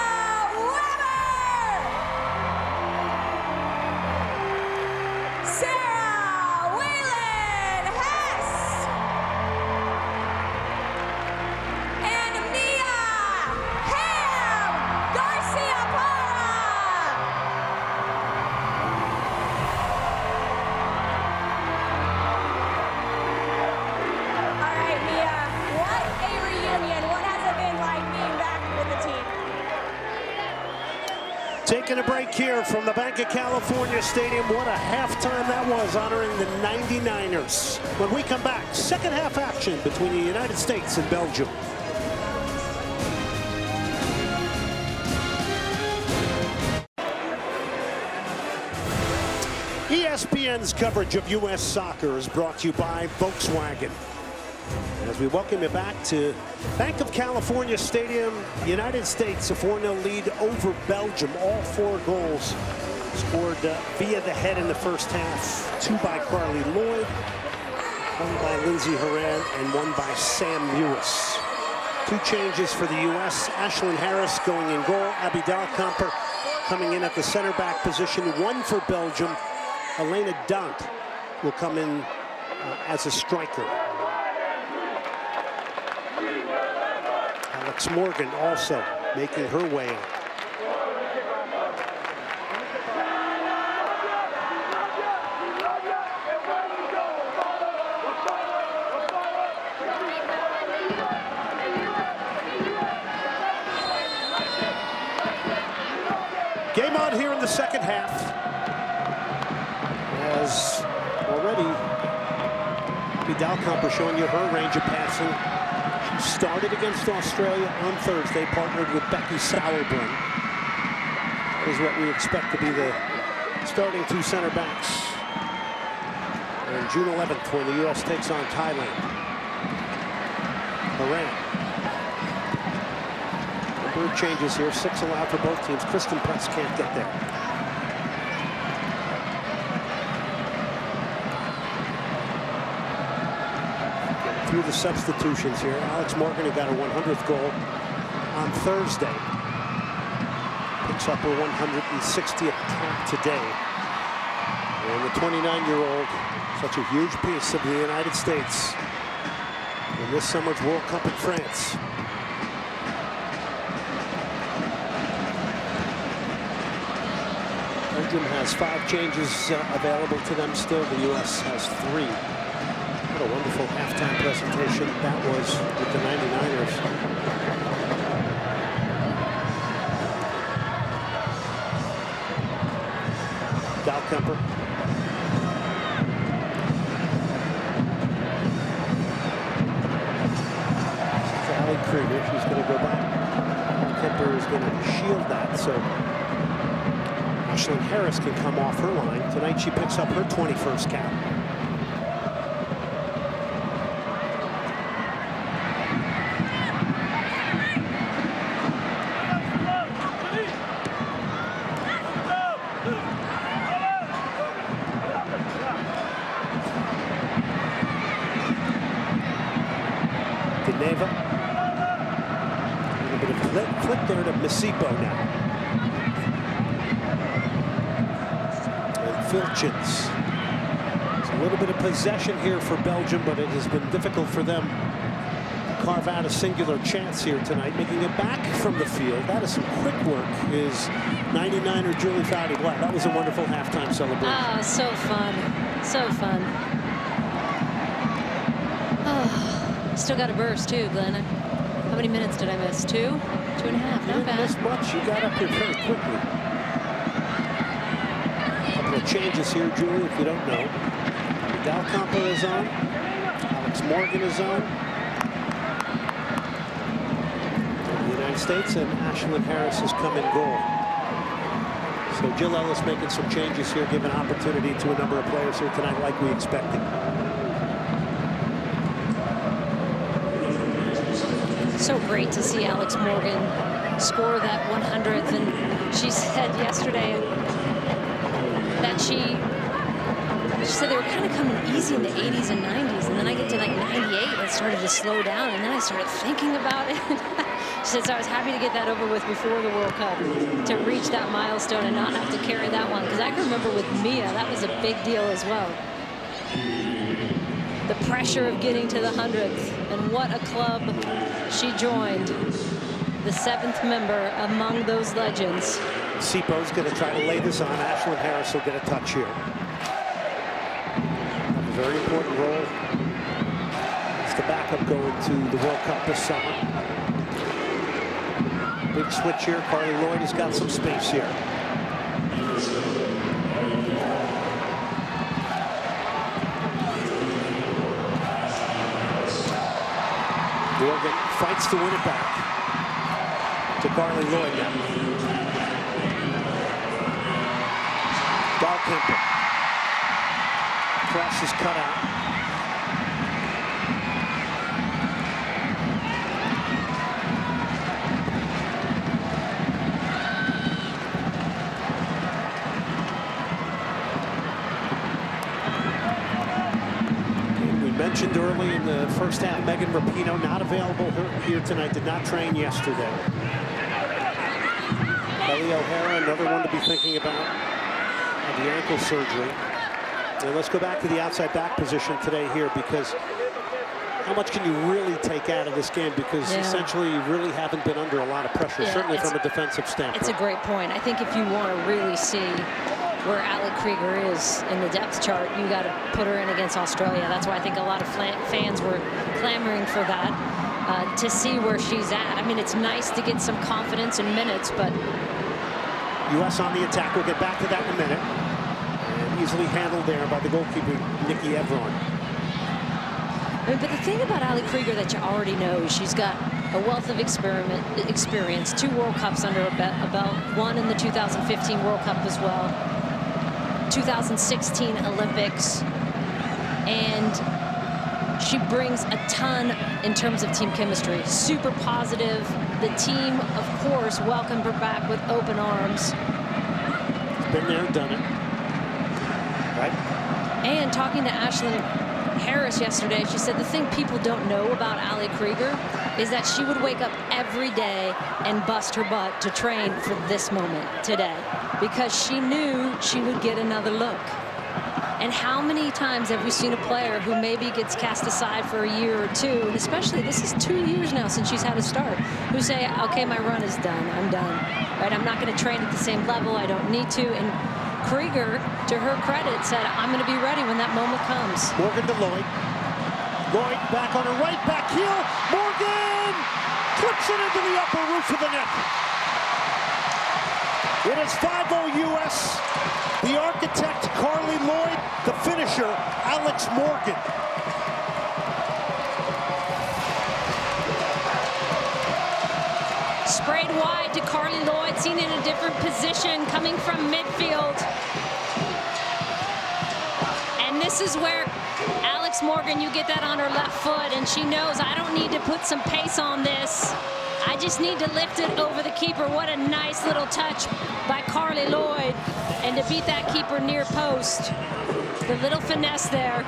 Weber. Sarah Whalen Hess. And Mia Ham Garcia Parra. All right, Mia, what a reunion. What has it been like being back with the team? Taking a break here from the Bank of California Stadium. What a halftime that was, honoring the 99ers. When we come back, second half action between the United States and Belgium. ESPN's coverage of U.S. soccer is brought to you by Volkswagen. As we welcome you back to Bank of California Stadium, United States, a 4-0 lead over Belgium. All 4 goals scored via the head in the first half. 2 by Carly Lloyd, 1 by Lindsey Horan, and 1 by Sam Lewis. 2 changes for the U.S. Ashlyn Harris going in goal. Abby Dahlkamper coming in at the center back position. 1 for Belgium. Elena Dant will come in as a striker. Alex Morgan also making her way on. Game on here in the second half. As already, Dahlkamper showing you her range of passing. She started against Australia on Thursday, partnered with Becky Sauerbrunn. That is what we expect to be the starting 2 center backs. And June 11th, when the U.S. takes on Thailand. Iran. Number of changes here, 6 allowed for both teams. Kristen Press can't get there. Through the substitutions here, Alex Morgan, who got her 100th goal on Thursday, picks up her 160th cap today. And the 29-year-old, such a huge piece of the United States in this summer's World Cup in France. Belgium has 5 changes available to them still. The U.S. has 3. What a wonderful halftime presentation that was with the 99ers. Dahlkamper. Allie Krieger, she's going to go back. Dahlkamper is going to shield that, so Ashlyn Harris can come off her line. Tonight she picks up her 21st cap. Deneva. A little bit of flip there to Masipo now. Filchins. It's a little bit of possession here for Belgium, but it has been difficult for them to carve out a singular chance here tonight. Making it back from the field. That is some quick work, is 99er Julie Foudy-Black. That was a wonderful halftime celebration. Oh, so fun. So fun. Oh, still got a burst too, Glenn. How many minutes did I miss? 2? 2.5. You Not didn't bad. miss much. You got up here very quickly. Changes here, Julie, if you don't know. Dahlkamper is on. Alex Morgan is on. The United States, and Ashlyn Harris has come in goal. So Jill Ellis making some changes here, giving opportunity to a number of players here tonight like we expected. So great to see Alex Morgan score that 100th, and she said yesterday that she said they were kind of coming easy in the 80s and 90s, and then I get to like 98 and it started to slow down, and then I started thinking about it. She said, so I was happy to get that over with before the World Cup, to reach that milestone and not have to carry that one, because I can remember with Mia, that was a big deal as well. The pressure of getting to the 100th, and what a club she joined. The 7th member among those legends. Sipo's going to try to lay this on. Ashlyn Harris will get a touch here. A very important role as the backup going to the World Cup this summer. Big switch here. Carly Lloyd has got some space here. Morgan fights to win it back to Carly Lloyd now. Dahlkamper. Cross is cut out. mentioned early in the first half, Megan Rapinoe not available here tonight, did not train yesterday. Kelly O'Hara, another one to be thinking about, the ankle surgery. And let's go back to the outside back position today here, because how much can you really take out of this game? Because essentially you really haven't been under a lot of pressure, certainly from a defensive standpoint. It's a great point. I think if you want to really see where Allie Krieger is in the depth chart, you got to put her in against Australia. That's why I think a lot of fans were clamoring for that, to see where she's at. I mean, it's nice to get some confidence in minutes, but... U.S. on the attack. We'll get back to that in a minute. And easily handled there by the goalkeeper, Nikki Evron. But the thing about Allie Krieger that you already know, she's got a wealth of experience, 2 World Cups under a belt, one in the 2015 World Cup as well, 2016 Olympics, and she brings a ton in terms of team chemistry. Super positive. The team, of course, welcomed her back with open arms. Been there, done it. Right? And talking to Ashlyn Harris yesterday, she said the thing people don't know about Allie Krieger is that she would wake up every day and bust her butt to train for this moment today, because she knew she would get another look. And how many times have we seen a player who maybe gets cast aside for a year or two, and especially this is 2 years now since she's had a start, who say, okay, my run is done, I'm done, right? I'm not going to train at the same level, I don't need to. And Krieger, to her credit, said, I'm going to be ready when that moment comes. Morgan to Lloyd. Lloyd back on her right, back heel. Morgan clips it into the upper roof of the net. It is 5-0 U.S. The architect, Carly Lloyd. The finisher, Alex Morgan. Sprayed wide to Carly Lloyd, seen in a different position, coming from midfield. And this is where Alex Morgan, you get that on her left foot, and she knows I don't need to put some pace on this. I just need to lift it over the keeper. What a nice little touch by Carly Lloyd. And to beat that keeper near post. The little finesse there.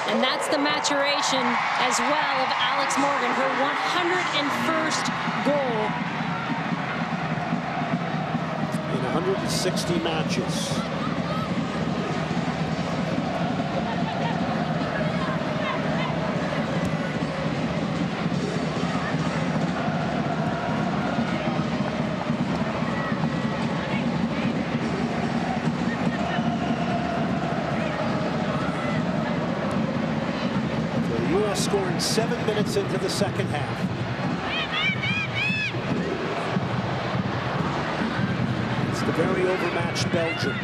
And that's the maturation as well of Alex Morgan, her 101st goal. In 160 matches. Scoring 7 minutes into the second half. It's the very overmatched Belgium.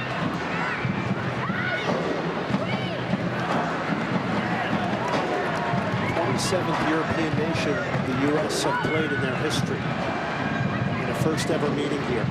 27th European nation the U.S. have played in their history in a first ever meeting here.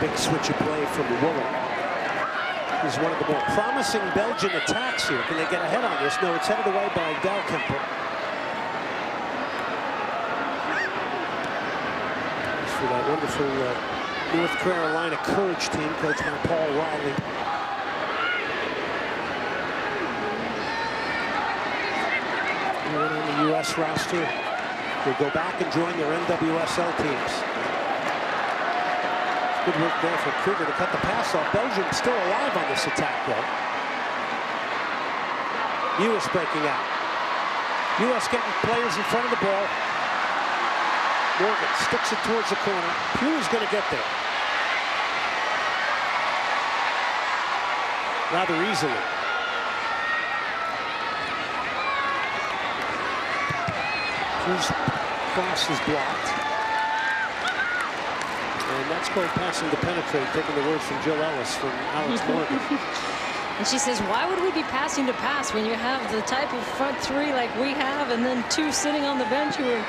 Big switch of play from Woolen. He's one of the more promising Belgian attacks here. Can they get ahead on this? No, it's headed away by Dalkemper. As for that wonderful North Carolina Courage team, coached by Paul Riley. Anyone on the U.S. roster will go back and join their NWSL teams. Good work there for Krieger to cut the pass off. Belgium still alive on this attack, though. U.S. breaking out. U.S. getting players in front of the ball. Morgan sticks it towards the corner. Pugh's going to get there. Rather easily. Pugh's cross is blocked. And that's called passing to penetrate, taking the words from Jill Ellis from Alex Morgan. And she says, why would we be passing to pass when you have the type of front three like we have, and then two sitting on the bench who are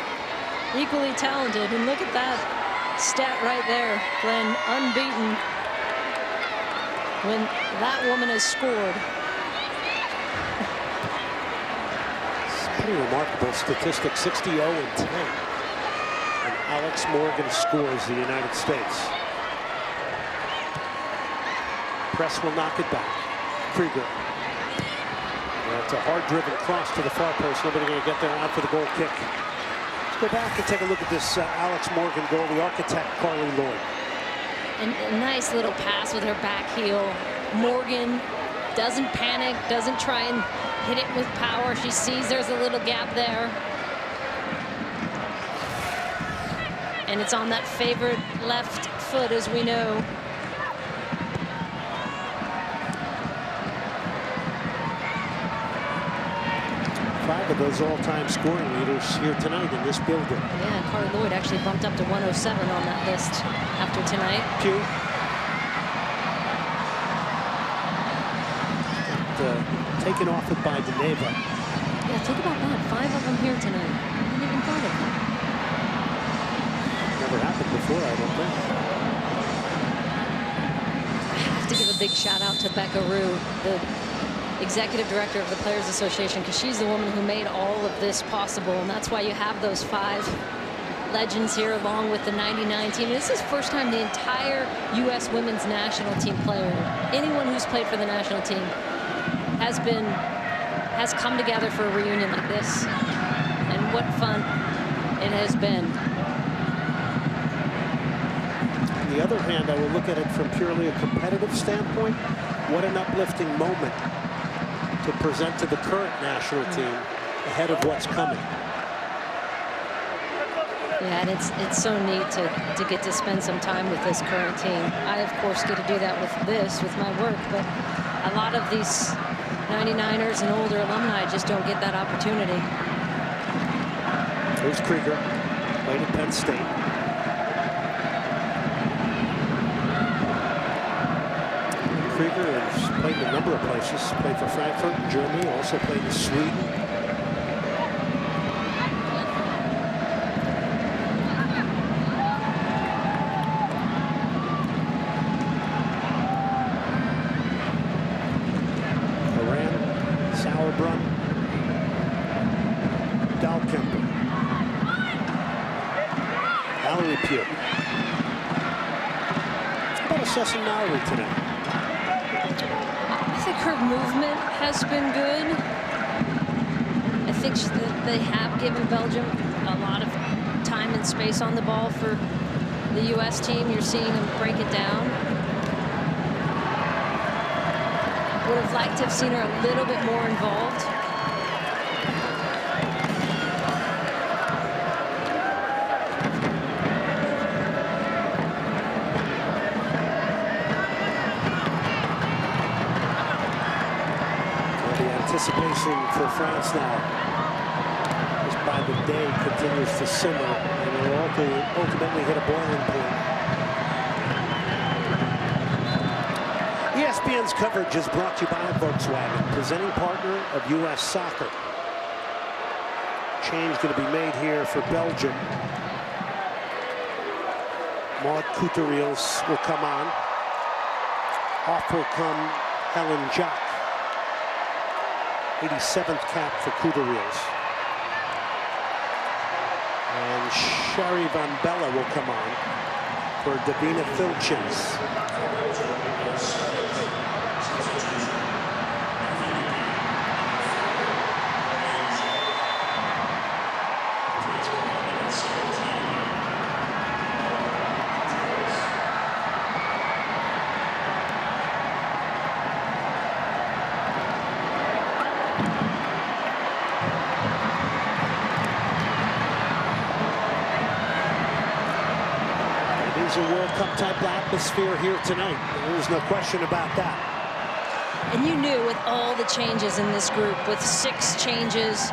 equally talented? And look at that stat right there, Glenn, unbeaten when that woman has scored. Pretty remarkable statistic, 60-0-10. And Alex Morgan scores the United States. Press will knock it back. Krieger. That's a hard-driven cross to the far post. Nobody going to get there. Out for the goal kick. Let's go back and take a look at this Alex Morgan goal. The architect, Carly Lloyd. And a nice little pass with her back heel. Morgan doesn't panic, doesn't try and hit it with power. She sees there's a little gap there. And it's on that favorite left foot, as we know. Five of those all-time scoring leaders here tonight in this building. Yeah, and Carly Lloyd actually bumped up to 107 on that list after tonight. Pew. Taken off it by Deneva. Yeah, think about that. 5 of them here tonight. I hadn't even thought of that. Never happened before, I don't think. I have to give a big shout out to Becca Rue, the executive director of the Players Association, because she's the woman who made all of this possible, and that's why you have those 5 legends here along with the 99 team. This is the first time the entire U.S. women's national team player, anyone who's played for the national team, has come together for a reunion like this. And what fun it has been. On the other hand, I will look at it from purely a competitive standpoint. What an uplifting moment to present to the current national team ahead of what's coming. Yeah, and it's so neat to get to spend some time with this current team. I, of course, get to do that with my work, but a lot of these 99ers and older alumni just don't get that opportunity. Here's Krieger, played at Penn State. Krieger has played in a number of places. Played for Frankfurt in Germany, also played in Sweden. Assessing Mallory tonight. I think her movement has been good. I think they have given Belgium a lot of time and space on the ball for the U.S. team. You're seeing them break it down. Would have liked to have seen her a little bit more involved. Anticipation for France now, as by the day continues to simmer, and will ultimately hit a boiling point. ESPN's coverage is brought to you by Volkswagen, presenting partner of U.S. Soccer. Change going to be made here for Belgium. Maud Couteriels will come on. Off will come Helen Jock. 87th cap for Couteriels. And Sherry Van Bella will come on for Davina Filchins. A World Cup type atmosphere here tonight. There's no question about that. And you knew with all the changes in this group, with 6 changes,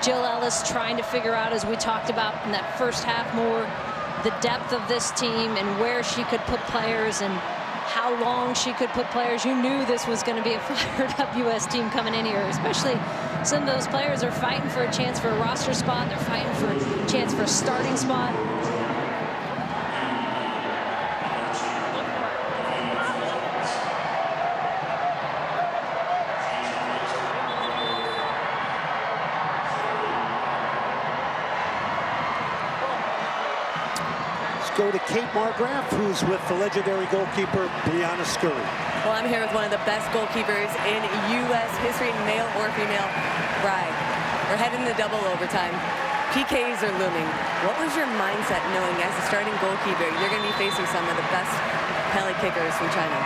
Jill Ellis trying to figure out, as we talked about in that first half more, the depth of this team and where she could put players and how long she could put players. You knew this was going to be a fired up U.S. team coming in here, especially some of those players are fighting for a chance for a roster spot. They're fighting for a chance for a starting spot. Go to Kate Margraf, who's with the legendary goalkeeper Brianna Scurry. Well, I'm here with one of the best goalkeepers in U.S. history, male or female. Bri, we're heading to double overtime. PKs are looming. What was your mindset knowing as a starting goalkeeper you're going to be facing some of the best penalty kickers from China?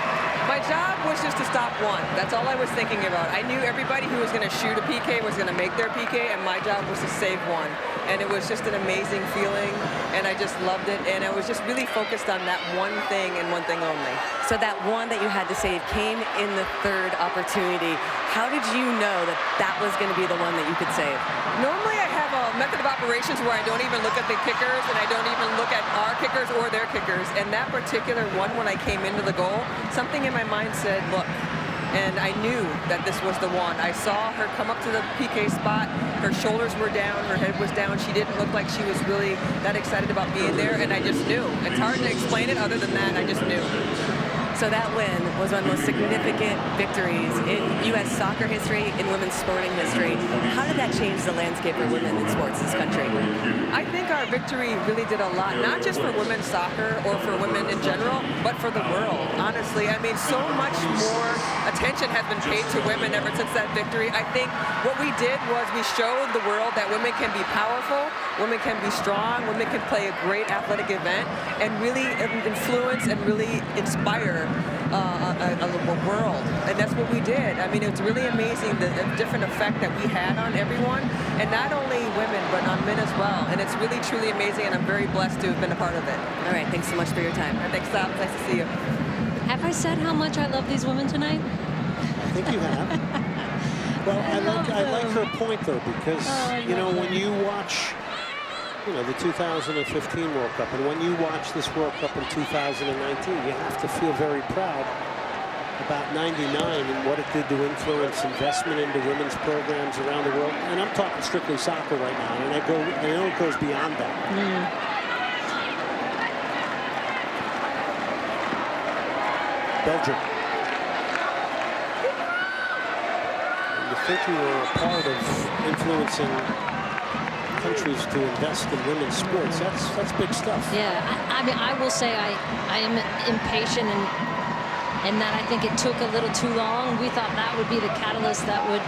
My job was just to stop one. That's all I was thinking about. I knew everybody who was going to shoot a PK was going to make their PK, and my job was to save one. And it was just an amazing feeling, and I just loved it. And I was just really focused on that one thing and one thing only. So that one that you had to save came in the third opportunity. How did you know that that was going to be the one that you could save? Normally I have a method of operations where I don't even look at the kickers, and I don't even look at our kickers or their kickers. And that particular one, when I came into the goal, something in my mind said, look. And I knew that this was the one. I saw her come up to the PK spot. Her shoulders were down, her head was down. She didn't look like she was really that excited about being there, and I just knew. It's hard to explain it other than that. I just knew. So that win was one of the most significant victories in U.S. soccer history, in women's sporting history. How did that change the landscape for women in sports in this country? I think our victory really did a lot, not just for women's soccer or for women in general, but for the world, honestly. I mean, so much more attention has been paid to women ever since that victory. I think what we did was we showed the world that women can be powerful, women can be strong, women can play a great athletic event and really influence and really inspire a world, and that's what we did. I mean, it's really amazing the different effect that we had on everyone, and not only women, but on men as well. And it's really, truly amazing, and I'm very blessed to have been a part of it. All right, thanks so much for your time. Thanks, Tom. Nice to see you. Have I said how much I love these women tonight? I think you have. Well, I like her point, though, because, you know, when you watch, you know, the 2015 World Cup, and when you watch this World Cup in 2019, you have to feel very proud about 99 and what it did to influence investment into women's programs around the world. And I'm talking strictly soccer right now, and I know it goes beyond that. Belgium. And you think you were a part of influencing countries to invest in women's sports. That's big stuff. Yeah, I mean, I will say I am impatient and that I think it took a little too long. We thought that would be the catalyst that would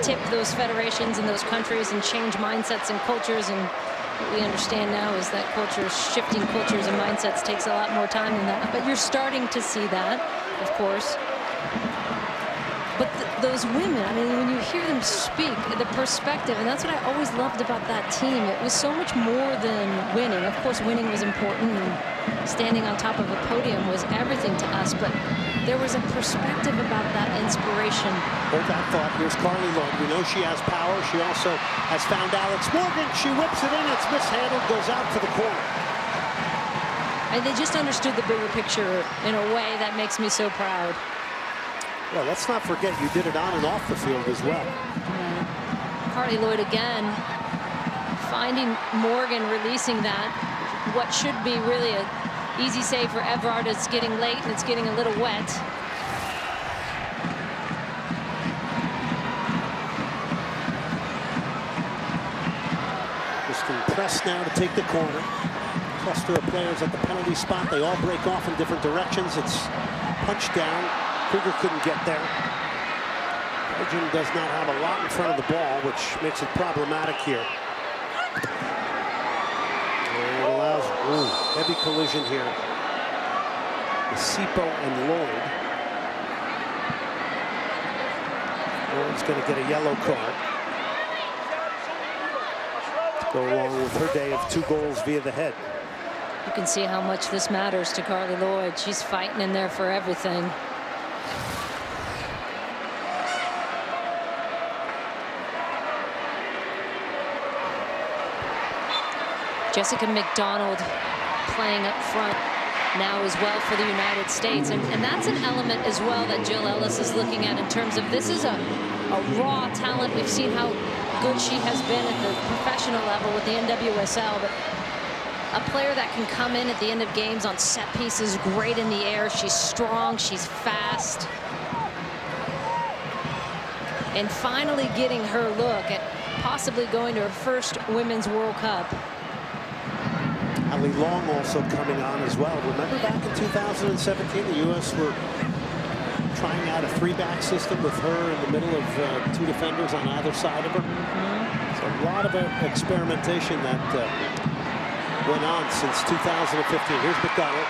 tip those federations and those countries and change mindsets and cultures. And what we understand now is that shifting cultures and mindsets takes a lot more time than that. But you're starting to see that, of course. But those women, I mean, when you hear them speak, the perspective, and that's what I always loved about that team. It was so much more than winning. Of course, winning was important, and standing on top of a podium was everything to us, but there was a perspective about that inspiration. Hold that thought. Here's Carly Lloyd. We know she has power. She also has found Alex Morgan. She whips it in. It's mishandled, goes out to the corner. And they just understood the bigger picture in a way that makes me so proud. Well, let's not forget you did it on and off the field as well. Carly Lloyd again, finding Morgan, releasing that. What should be really an easy save for Everard. It's getting late and it's getting a little wet. Just can press now to take the corner. Cluster of players at the penalty spot. They all break off in different directions. It's punched down. Kruger couldn't get there. Belgium does not have a lot in front of the ball, which makes it problematic here. And it allows heavy collision here with Sipo and Lloyd. Lloyd's going to get a yellow card to go along with her day of 2 goals via the head. You can see how much this matters to Carly Lloyd. She's fighting in there for everything. Jessica McDonald playing up front now as well for the United States. And that's an element as well that Jill Ellis is looking at in terms of this is a raw talent. We've seen how good she has been at the professional level with the NWSL, but a player that can come in at the end of games on set pieces, great in the air. She's strong, she's fast. And finally getting her look at possibly going to her first Women's World Cup. Ali Long also coming on as well. Remember back in 2017, the U.S. were trying out a 3-back system with her in the middle of 2 defenders on either side of her. So a lot of experimentation that went on since 2015. Here's McDonald.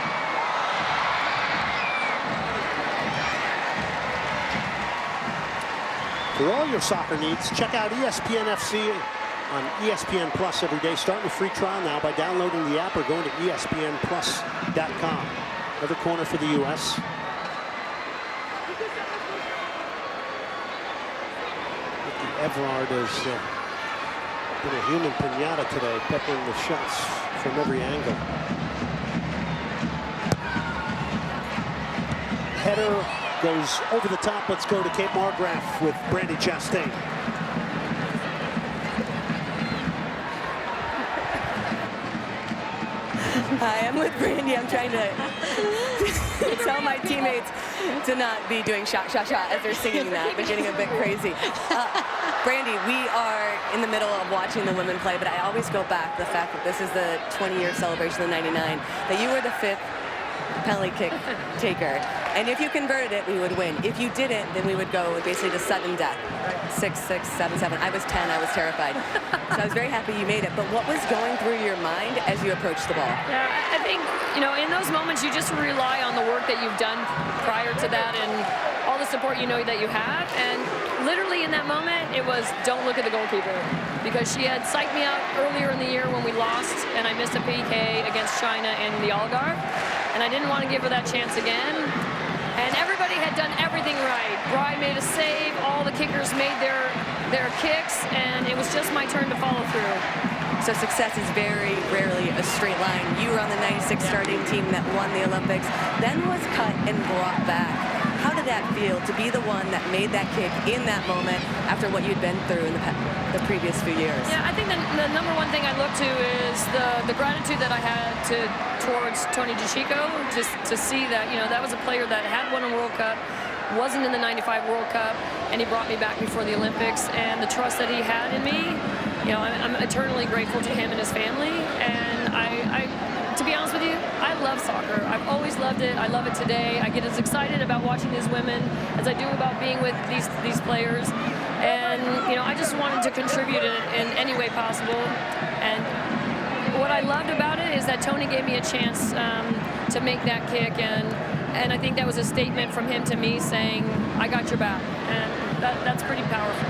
For all your soccer needs, check out ESPN FC on ESPN Plus every day. Starting a free trial now by downloading the app or going to ESPNplus.com. Another corner for the U.S. Everard has been a human pinata today, peppering the shots from every angle. Header goes over the top. Let's go to Kate Margraf with Brandy Chastain. Hi, I'm with Brandy. I'm trying to tell my teammates to not be doing shot, shot, shot as they're singing that. They're getting a bit crazy. Brandy, we are in the middle of watching the women play, but I always go back to the fact that this is the 20-year celebration of '99, that you were the 5th penalty kick taker. And if you converted it, we would win. If you didn't, then we would go basically to sudden death. 6, 6, 7, 7. I was 10. I was terrified. So I was very happy you made it. But what was going through your mind as you approached the ball? Yeah, I think, you know, in those moments, you just rely on the work that you've done prior to that and all the support you know that you have. And literally in that moment, it was don't look at the goalkeeper, because she had psyched me out earlier in the year when we lost and I missed a PK against China in the Algarve. And I didn't want to give her that chance again. And everybody had done everything right. Bry made a save, all the kickers made their kicks, and it was just my turn to follow through. So success is very rarely a straight line. You were on the '96 starting team that won the Olympics, then was cut and brought back. How did that feel to be the one that made that kick in that moment after what you'd been through in the previous few years? Yeah, I think the number one thing I look to is the gratitude that I had towards Tony DeCicco, just to see that, you know, that was a player that had won a World Cup, wasn't in the '95 World Cup, and he brought me back before the Olympics, and the trust that he had in me, you know, I'm eternally grateful to him and his family. And I to be honest with you, I love soccer. I've always loved it. I love it today. I get as excited about watching these women as I do about being with these players. And, you know, I just wanted to contribute in any way possible. And what I loved about it is that Tony gave me a chance to make that kick. And I think that was a statement from him to me saying, I got your back. And that's pretty powerful.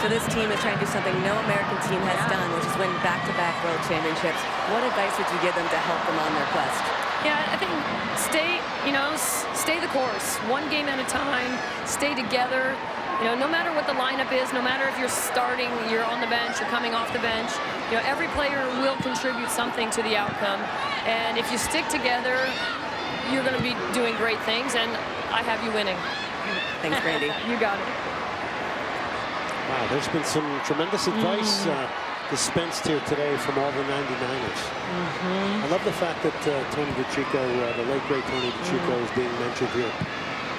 So this team is trying to do something no American team has done, which is win back-to-back world championships. What advice would you give them to help them on their quest? Yeah, I think stay the course. One game at a time, stay together. You know, no matter what the lineup is, no matter if you're starting, you're on the bench, you're coming off the bench, you know, every player will contribute something to the outcome. And if you stick together, you're going to be doing great things, and I have you winning. Thanks, Brandy. You got it. Wow, there's been some tremendous advice dispensed here today from all the 99ers. I love the fact that Tony DeCicco, the late great Tony DeCicco, is being mentioned here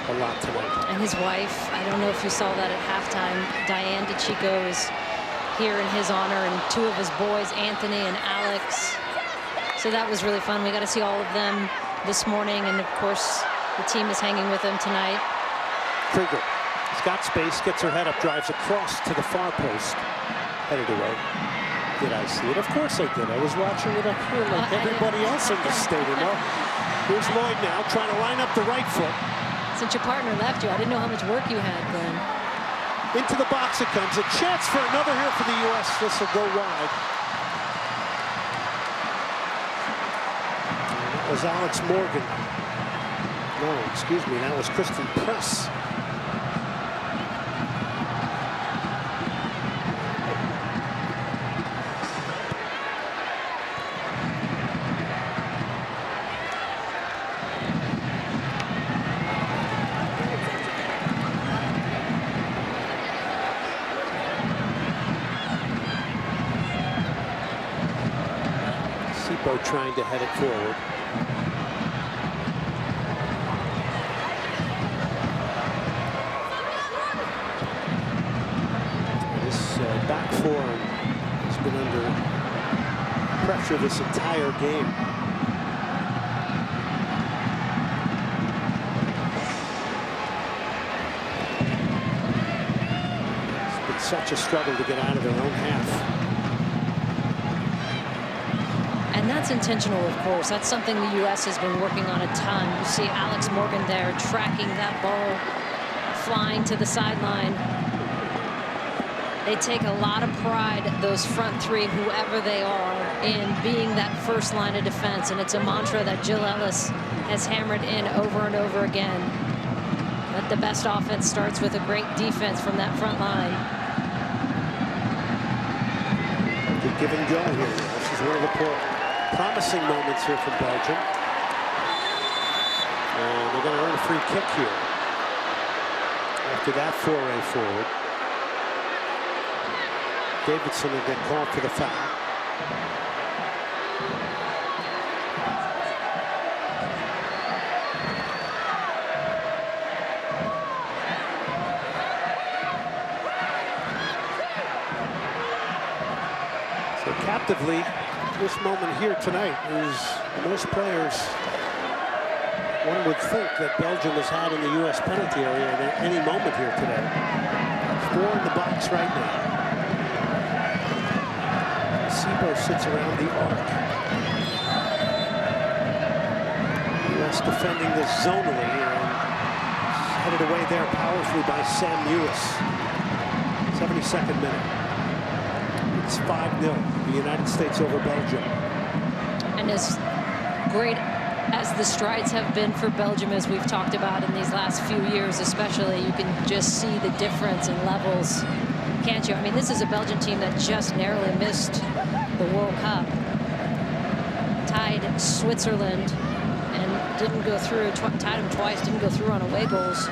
a lot tonight. And his wife, I don't know if you saw that at halftime, Diane DeCicco is here in his honor, and 2 of his boys, Anthony and Alex. So that was really fun. We got to see all of them this morning, and of course the team is hanging with them tonight. Krieger has got space, gets her head up, drives across to the far post, headed away. Did I see it? Of course I did. I was watching it up here like everybody else in the stadium. Well, here's Lloyd now trying to line up the right foot. Since your partner left you, I didn't know how much work you had, Glenn. Into the box it comes. A chance for another here for the U.S. This will go wide. That was Alex Morgan. No, excuse me, that was Kristen Press. Rapino trying to head it forward. This back four has been under pressure this entire game. It's been such a struggle to get out of their own half. And that's intentional, of course. That's something the U.S. has been working on a ton. You see Alex Morgan there tracking that ball, flying to the sideline. They take a lot of pride, those front three, whoever they are, in being that first line of defense. And it's a mantra that Jill Ellis has hammered in over and over again. That the best offense starts with a great defense from that front line. Good give and go here. This is one of the promising moments here from Belgium. And they're going to earn a free kick here after that foray forward. Davidson will get called for the foul. So captively, this moment here tonight is most players, one would think that Belgium has had in the U.S. penalty area at any moment here today. 4 in the box right now. Sebo sits around the arc. U.S. defending this zonally and headed away there powerfully by Sam Lewis. 72nd minute. It's 5-0, the United States over Belgium. And as great as the strides have been for Belgium, as we've talked about in these last few years especially, you can just see the difference in levels, can't you? I mean, this is a Belgian team that just narrowly missed the World Cup. Tied Switzerland and didn't go through, tied them twice, didn't go through on away goals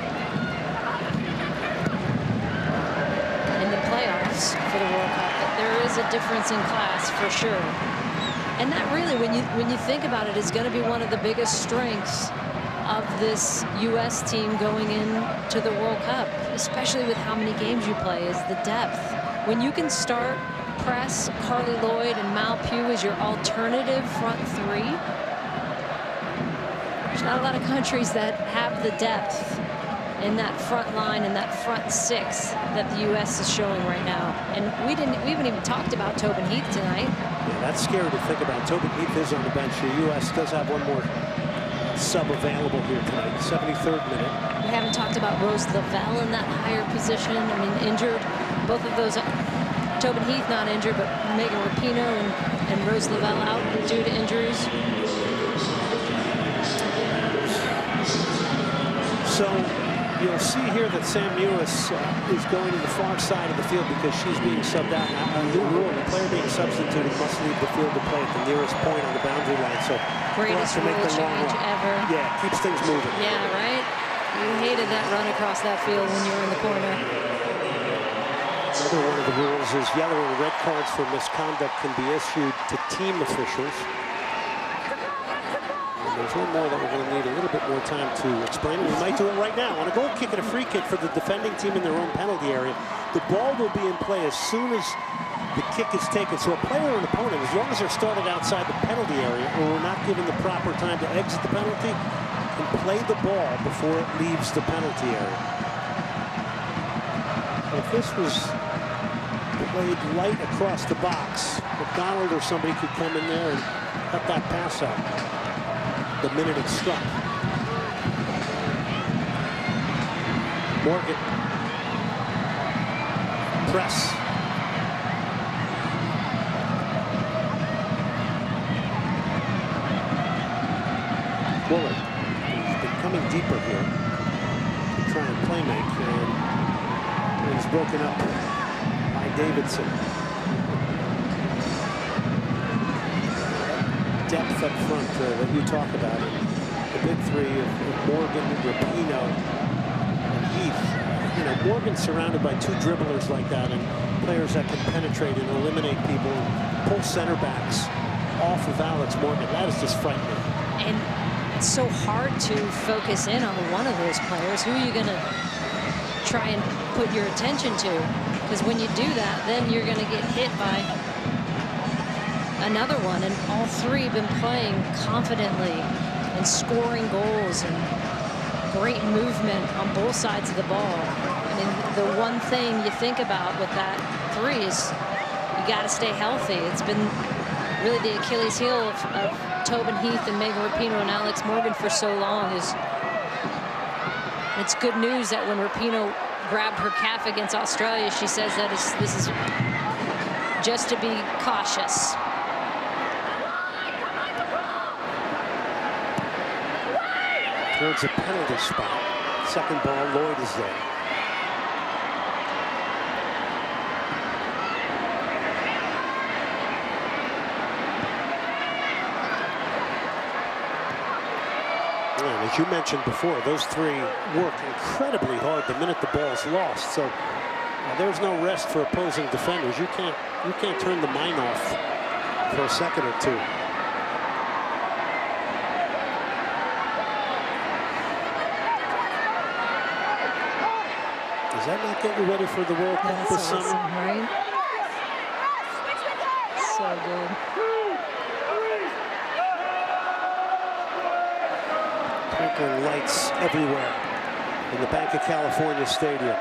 in the playoffs for the World Cup. But there is a difference in class for sure. And that really, when you think about it, is going to be one of the biggest strengths of this U.S. team going into the World Cup, especially with how many games you play, is the depth. When you can start press Carly Lloyd and Mal Pugh as your alternative front three, there's not a lot of countries that have the depth in that front line and that front six that the U.S. is showing right now. And we haven't even talked about Tobin Heath tonight. Yeah, that's scary to think about. Tobin Heath is on the bench. The U.S. does have one more sub available here tonight, 73rd minute. We haven't talked about Rose Lavelle in that higher position. I mean, injured. Both of those, Tobin Heath not injured, but Megan Rapino and Rose Lavelle out due to injuries. So you'll see here that Sam Lewis is going to the far side of the field because she's being subbed out. A new rule, the player being substituted must leave the field to play at the nearest point on the boundary line. So greatest rule change ever. Yeah, keeps things moving. Yeah, right? You hated that run across that field when you were in the corner. Another one of the rules is yellow and red cards for misconduct can be issued to team officials. There's one more that we're going to need a little bit more time to explain. We might do it right now. On a goal kick and a free kick for the defending team in their own penalty area, the ball will be in play as soon as the kick is taken. So a player or an opponent, as long as they're started outside the penalty area or we're not given the proper time to exit the penalty, can play the ball before it leaves the penalty area. If this was played light across the box, McDonald or somebody could come in there and cut that pass out the minute it struck. Morgan. Press. Bullard. He's been coming deeper here to try and play make, and he's broken up by Davidson. Depth up front that you talk about. The big three of Morgan, Rapino, and Heath. You know, Morgan's surrounded by two dribblers like that and players that can penetrate and eliminate people and pull center backs off of Alex Morgan. That is just frightening. And it's so hard to focus in on one of those players. Who are you going to try and put your attention to? Because when you do that, then you're going to get hit by another one. And all three have been playing confidently and scoring goals and great movement on both sides of the ball. I mean, the one thing you think about with that three is you got to stay healthy. It's been really the Achilles heel of Tobin Heath and Megan Rapinoe and Alex Morgan for so long. It's good news that when Rapinoe grabbed her calf against Australia, she says that this is just to be cautious. Towards a penalty spot. Second ball, Lloyd is there. And as you mentioned before, those three work incredibly hard the minute the ball's lost. So there's no rest for opposing defenders. You can't turn the mind off for a second or two. Does that not get you ready for the World Cup this summer? Right? So good. Twinkling lights everywhere in the Bank of California Stadium.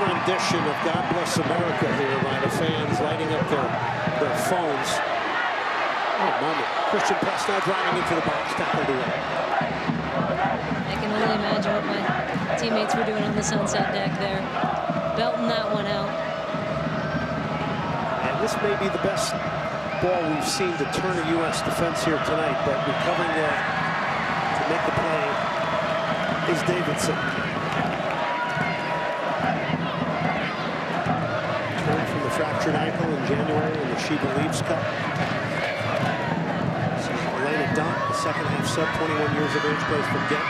Rendition of God Bless America here by the fans lighting up their phones. Oh, moment. Christian Press now driving into the box, tackled away. I can only imagine what my teammates were doing on the sunset deck there, belting that one out. And this may be the best ball we've seen to turn a U.S. defense here tonight, but recovering there to make the play is Davidson. Fractured ankle in January in the She Believes Cup. Elena Dunn, the second half sub, 21 years of age, plays for Ghent.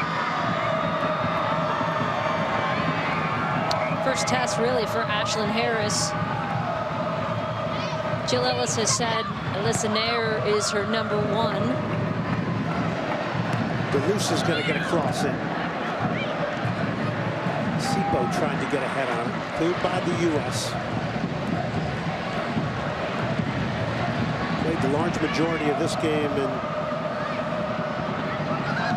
First test really for Ashlyn Harris. Jill Ellis has said Alyssa Nair is her #1. DeLuce is going to get a cross in. Sipo trying to get ahead on it. Cleared by the U.S. The large majority of this game in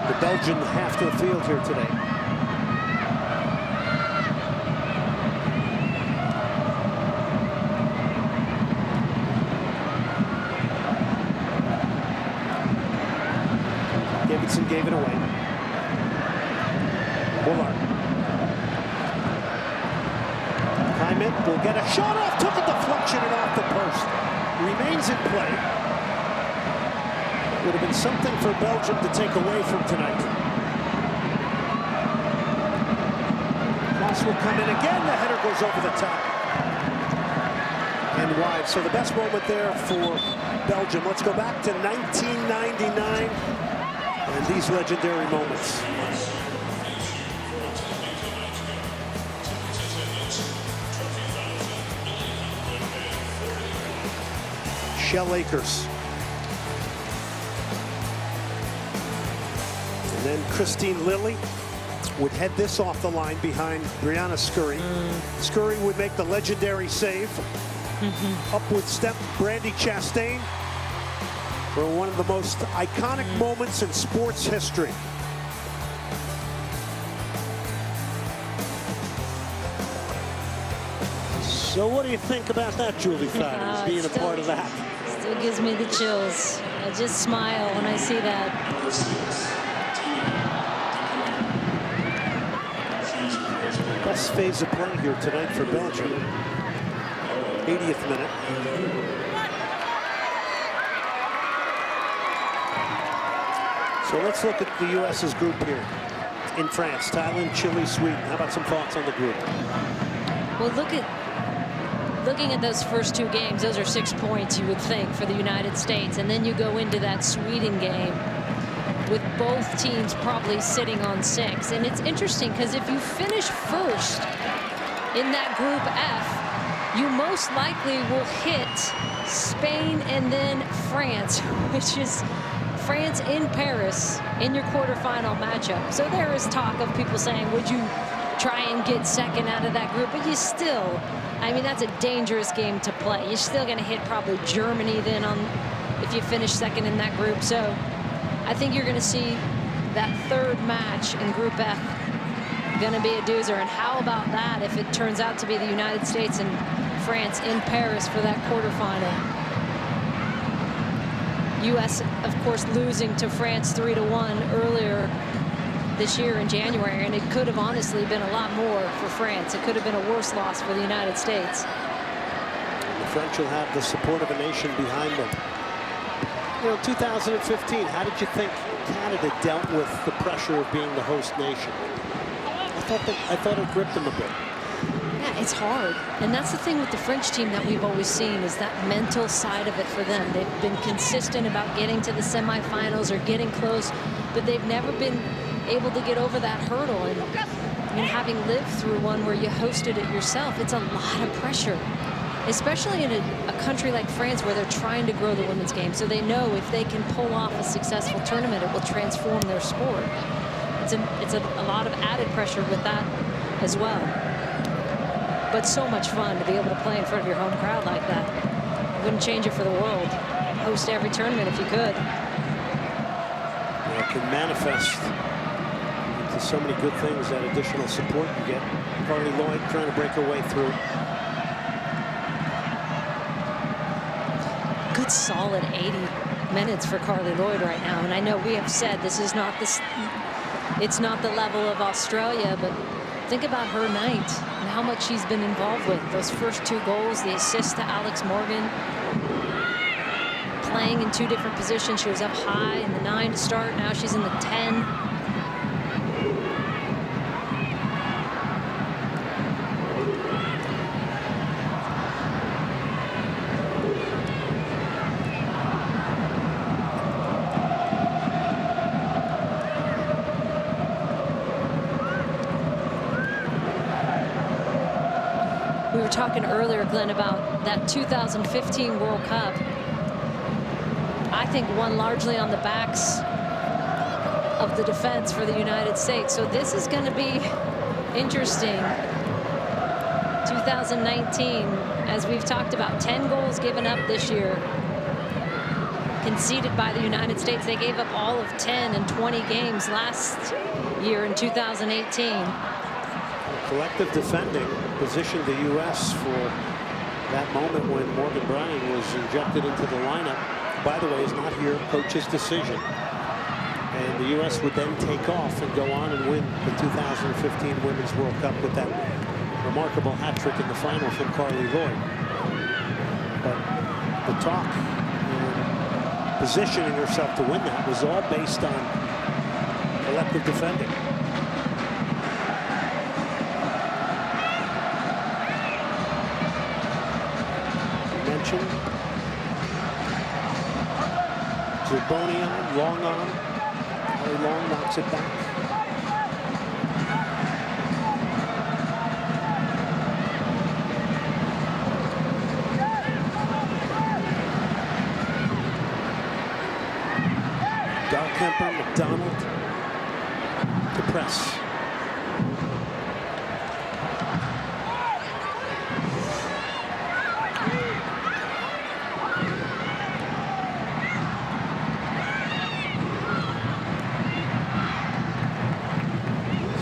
the Belgian half of the field here today. Davidson gave it away. Bullard. Hyman will get a shot off, took a deflection and off the post. Remains in play. Would have been something for Belgium to take away from tonight. Cross will come in again. The header goes over the top. And wide. So the best moment there for Belgium. Let's go back to 1999 and these legendary moments. Shell Akers. And then Christine Lilly would head this off the line behind Brianna Scurry. Scurry would make the legendary save. Up with step Brandy Chastain for one of the most iconic moments in sports history. So what do you think about that, Julie Fadden, being a part of that? Still gives me the chills. I just smile when I see that. Best phase of play here tonight for Belgium. 80th minute. So let's look at the U.S.'s group here. In France, Thailand, Chile, Sweden. How about some thoughts on the group? Well, looking at those first two games, those are 6 points, you would think, for the United States. And then you go into that Sweden game with both teams probably sitting on 6. And it's interesting because if you finish first in that Group F, you most likely will hit Spain and then France, which is France in Paris in your quarterfinal matchup. So there is talk of people saying, would you try and get second out of that group? But you still, I mean, that's a dangerous game to play. You're still going to hit probably Germany then if you finish second in that group. So I think you're going to see that third match in Group F going to be a doozer. And how about that if it turns out to be the United States and France in Paris for that quarterfinal? U.S., of course, losing to France 3-1 earlier this year in January, and it could have honestly been a lot more for France. It could have been a worse loss for the United States. The French will have the support of a nation behind them. You know, 2015, how did you think Canada dealt with the pressure of being the host nation? I thought it gripped them a bit. Yeah, it's hard. And that's the thing with the French team that we've always seen is that mental side of it for them. They've been consistent about getting to the semifinals or getting close, but they've never been able to get over that hurdle. And I mean, having lived through one where you hosted it yourself, it's a lot of pressure, especially in a country like France where they're trying to grow the women's game. So they know if they can pull off a successful tournament, it will transform their sport. It's a lot of added pressure with that as well. But so much fun to be able to play in front of your home crowd like that. Wouldn't change it for the world. Host every tournament if you could. It can manifest into so many good things, that additional support you get. Carly Lloyd trying to break her way through. Good solid 80 minutes for Carly Lloyd right now. And I know we have said this is not it's not the level of Australia, but think about her night and how much she's been involved with. Those first 2 goals, the assist to Alex Morgan, playing in 2 different positions. She was up high in the 9 to start. Now she's in the 10. We were talking earlier, Glenn, about that 2015 World Cup. I think won largely on the backs of the defense for the United States. So this is going to be interesting. 2019, as we've talked about, 10 goals given up this year, conceded by the United States. They gave up all of 10 in 20 games last year in 2018. Collective defending positioned the U.S. for that moment when Morgan Browning was injected into the lineup. By the way, is not here, coach's decision. And the U.S. would then take off and go on and win the 2015 Women's World Cup with that remarkable hat trick in the final from Carly Lloyd. But the talk and positioning herself to win that was all based on collective defending. Zerboni on, Long on. Harry Long knocks it back. Dahlkemper, McDonald to press.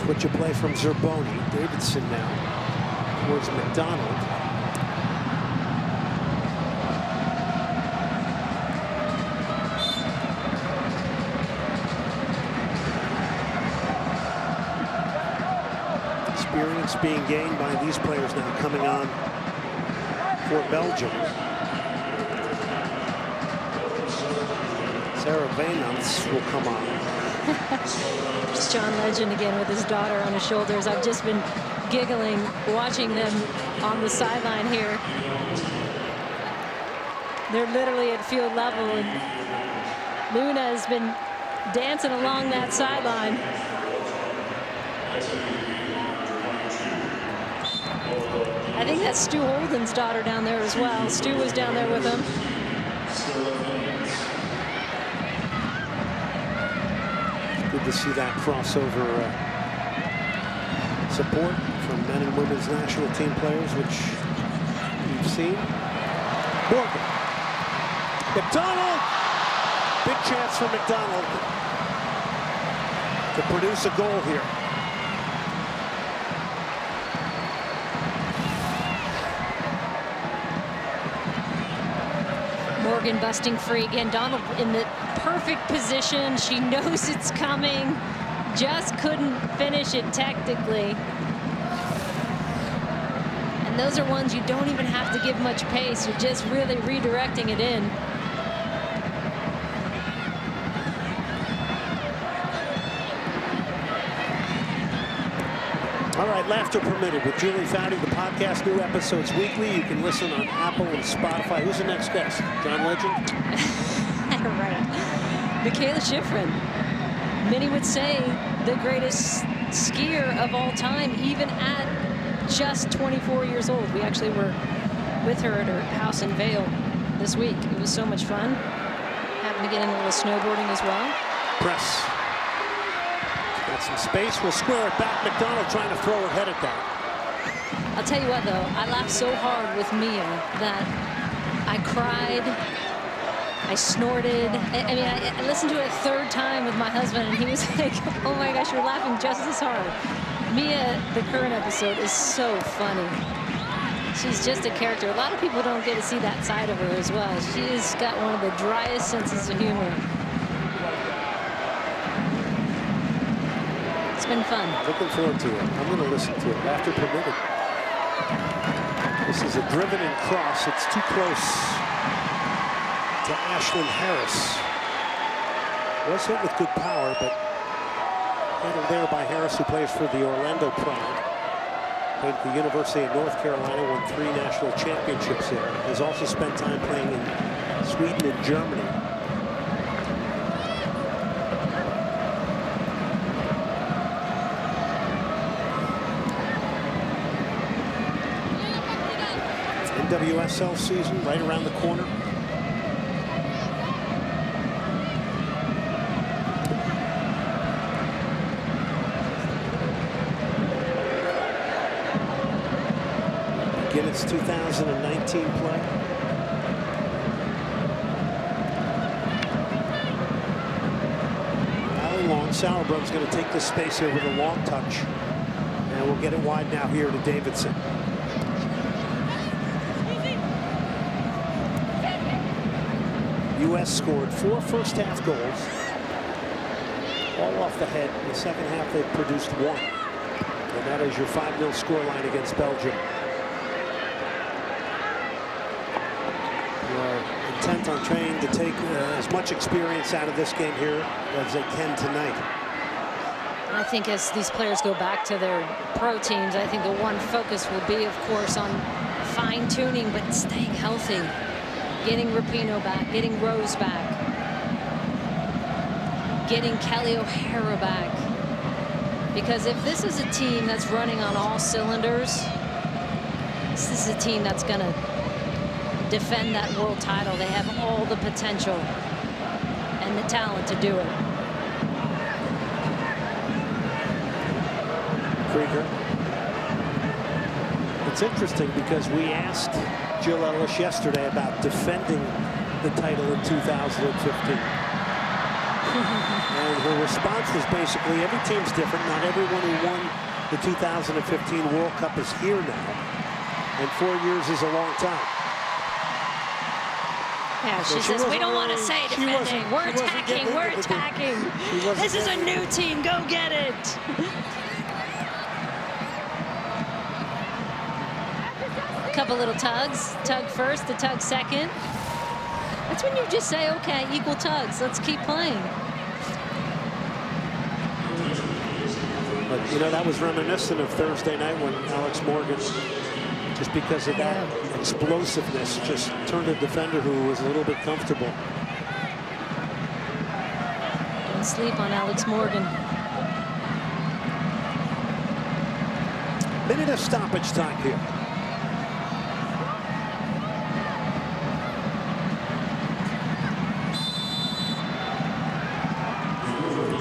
Switch a play from Zerboni. Davidson now towards McDonald. experience being gained by these players now coming on for Belgium. Sarah Vaynants will come on. It's John Legend again with his daughter on his shoulders. I've just been giggling watching them on the sideline here. They're literally at field level, and Luna has been dancing along that sideline. I think that's Stu Holden's daughter down there as well. Stu was down there with him. Good to see that crossover support from men and women's national team players, which you've seen. Morgan. McDonald. Big chance for McDonald to produce a goal here. Morgan busting free again. Donald in the perfect position. She knows it's coming. Just couldn't finish it tactically. And those are ones you don't even have to give much pace. You're just really redirecting it in. All right, Laughter Permitted with Julie Foudy, the podcast, new episodes weekly. You can listen on Apple and Spotify. Who's the next guest? John Legend? Right. Michaela Schifrin. Many would say the greatest skier of all time, even at just 24 years old. We actually were with her at her house in Vail this week. It was so much fun. Happened to get in a little snowboarding as well. Press. Got some space. We'll square it back. McDonald trying to throw her head at that. I'll tell you what, though. I laughed so hard with Mia that I cried. I snorted. I mean, I listened to it a third time with my husband, and he was like, oh my gosh, you're laughing just as hard. Mia, the current episode, is so funny. She's just a character. A lot of people don't get to see that side of her as well. She's got one of the driest senses of humor. It's been fun. Looking forward to it. I'm going to listen to it. Laughter Permitted. This is a driven-in cross. It's too close to Ashlyn Harris. Was hit with good power, but handled there by Harris, who plays for the Orlando Pride. Played at the University of North Carolina, won 3 national championships there. Has also spent time playing in Sweden and Germany. NWSL season right around the corner. Begin its 2019 play. Alley long. Sauerbrun's going to take this space here with a long touch. And we'll get it wide now here to Davidson. U.S. scored 4 first-half goals, all off the head. In the second half, they produced 1. And that is your 5-0 scoreline against Belgium. They are intent on trying to take as much experience out of this game here as they can tonight. I think as these players go back to their pro teams, I think the one focus will be, of course, on fine-tuning, but staying healthy. Getting Rapinoe back, getting Rose back, getting Kelly O'Hara back. Because if this is a team that's running on all cylinders, this is a team that's going to defend that world title. They have all the potential and the talent to do it. Krieger. It's interesting because we asked Jill Ellis yesterday about defending the title in 2015. And her response was basically, every team's different. Not everyone who won the 2015 World Cup is here now. And 4 years is a long time. Yeah, she says, we don't want to say defending. We're attacking. We're attacking. This is a new team. Go get it. couple little tugs. Tug first, the tug second. That's when you just say, okay, equal tugs. Let's keep playing. But, you know, that was reminiscent of Thursday night when Alex Morgan, just because of that explosiveness, just turned a defender who was a little bit comfortable. Don't sleep on Alex Morgan. Minute of stoppage time here.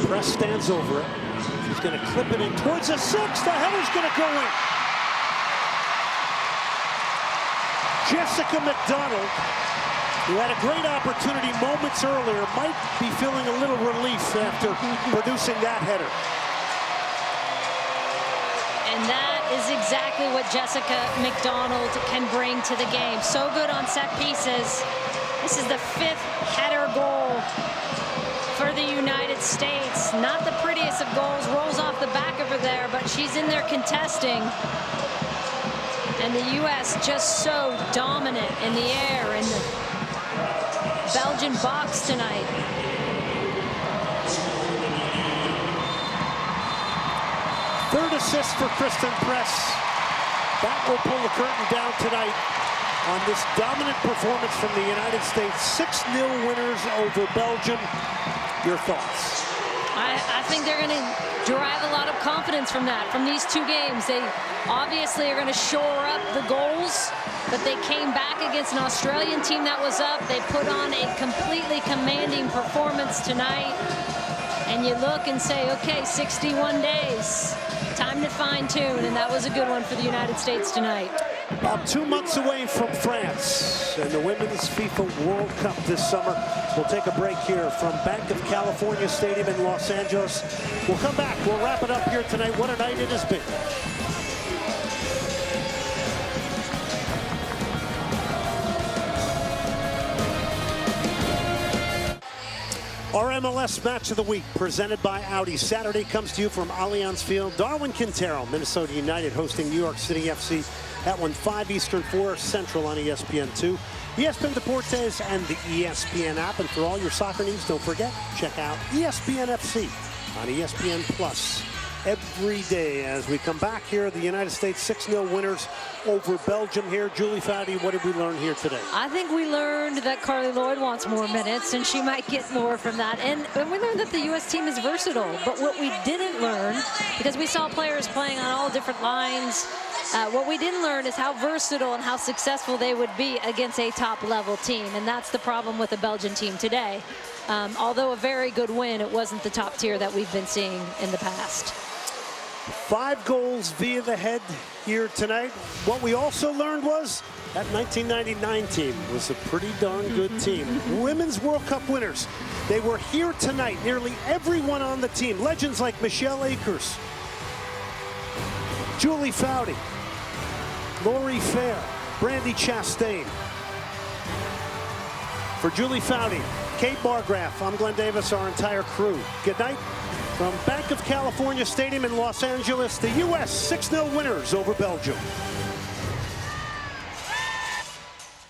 Press stands over it. She's going to clip it in towards the 6. The header's going to go in. Jessica McDonald, who had a great opportunity moments earlier, might be feeling a little relief after producing that header. And that is exactly what Jessica McDonald can bring to the game. So good on set pieces. This is the 5th header goal for the United States. Not the prettiest of goals, rolls off the back of her there, but she's in there contesting. And the U.S. just so dominant in the air in the Belgian box tonight. Third assist for Kristen Press. That will pull the curtain down tonight on this dominant performance from the United States. 6-0 winners over Belgium. Your thoughts? I think they're going to derive a lot of confidence from that, from these 2 games. They obviously are going to shore up the goals, but they came back against an Australian team that was up. They put on a completely commanding performance tonight. And you look and say, okay, 61 days. Time to fine-tune, and that was a good one for the United States tonight. About 2 months away from France and the Women's FIFA World Cup this summer. We'll take a break here from Bank of California Stadium in Los Angeles. We'll come back. We'll wrap it up here tonight. What a night it has been. Our MLS Match of the Week, presented by Audi. Saturday comes to you from Allianz Field. Darwin Quintero, Minnesota United, hosting New York City FC at 1:05 Eastern, 4 Central on ESPN2, ESPN Deportes, and the ESPN app. And for all your soccer news, don't forget, check out ESPN FC on ESPN Plus every day. As we come back here, the United States 6-0 winners over Belgium here. Julie Foudy, what did we learn here today? I think we learned that Carly Lloyd wants more minutes, and she might get more from that. And we learned that the U.S. team is versatile. But what we didn't learn, because we saw players playing on all different lines, what we didn't learn is how versatile and how successful they would be against a top-level team. And that's the problem with the Belgian team today. Although a very good win, it wasn't the top tier that we've been seeing in the past. 5 goals via the head here tonight. What we also learned was that 1999 team was a pretty darn good team. Women's World Cup winners. They were here tonight. Nearly everyone on the team. Legends like Michelle Akers, Julie Foudy, Lori Fair, Brandy Chastain. For Julie Foudy, Kate Bargraff, I'm Glenn Davis, our entire crew. Good night. From Bank of California Stadium in Los Angeles, the U.S. 6-0 winners over Belgium.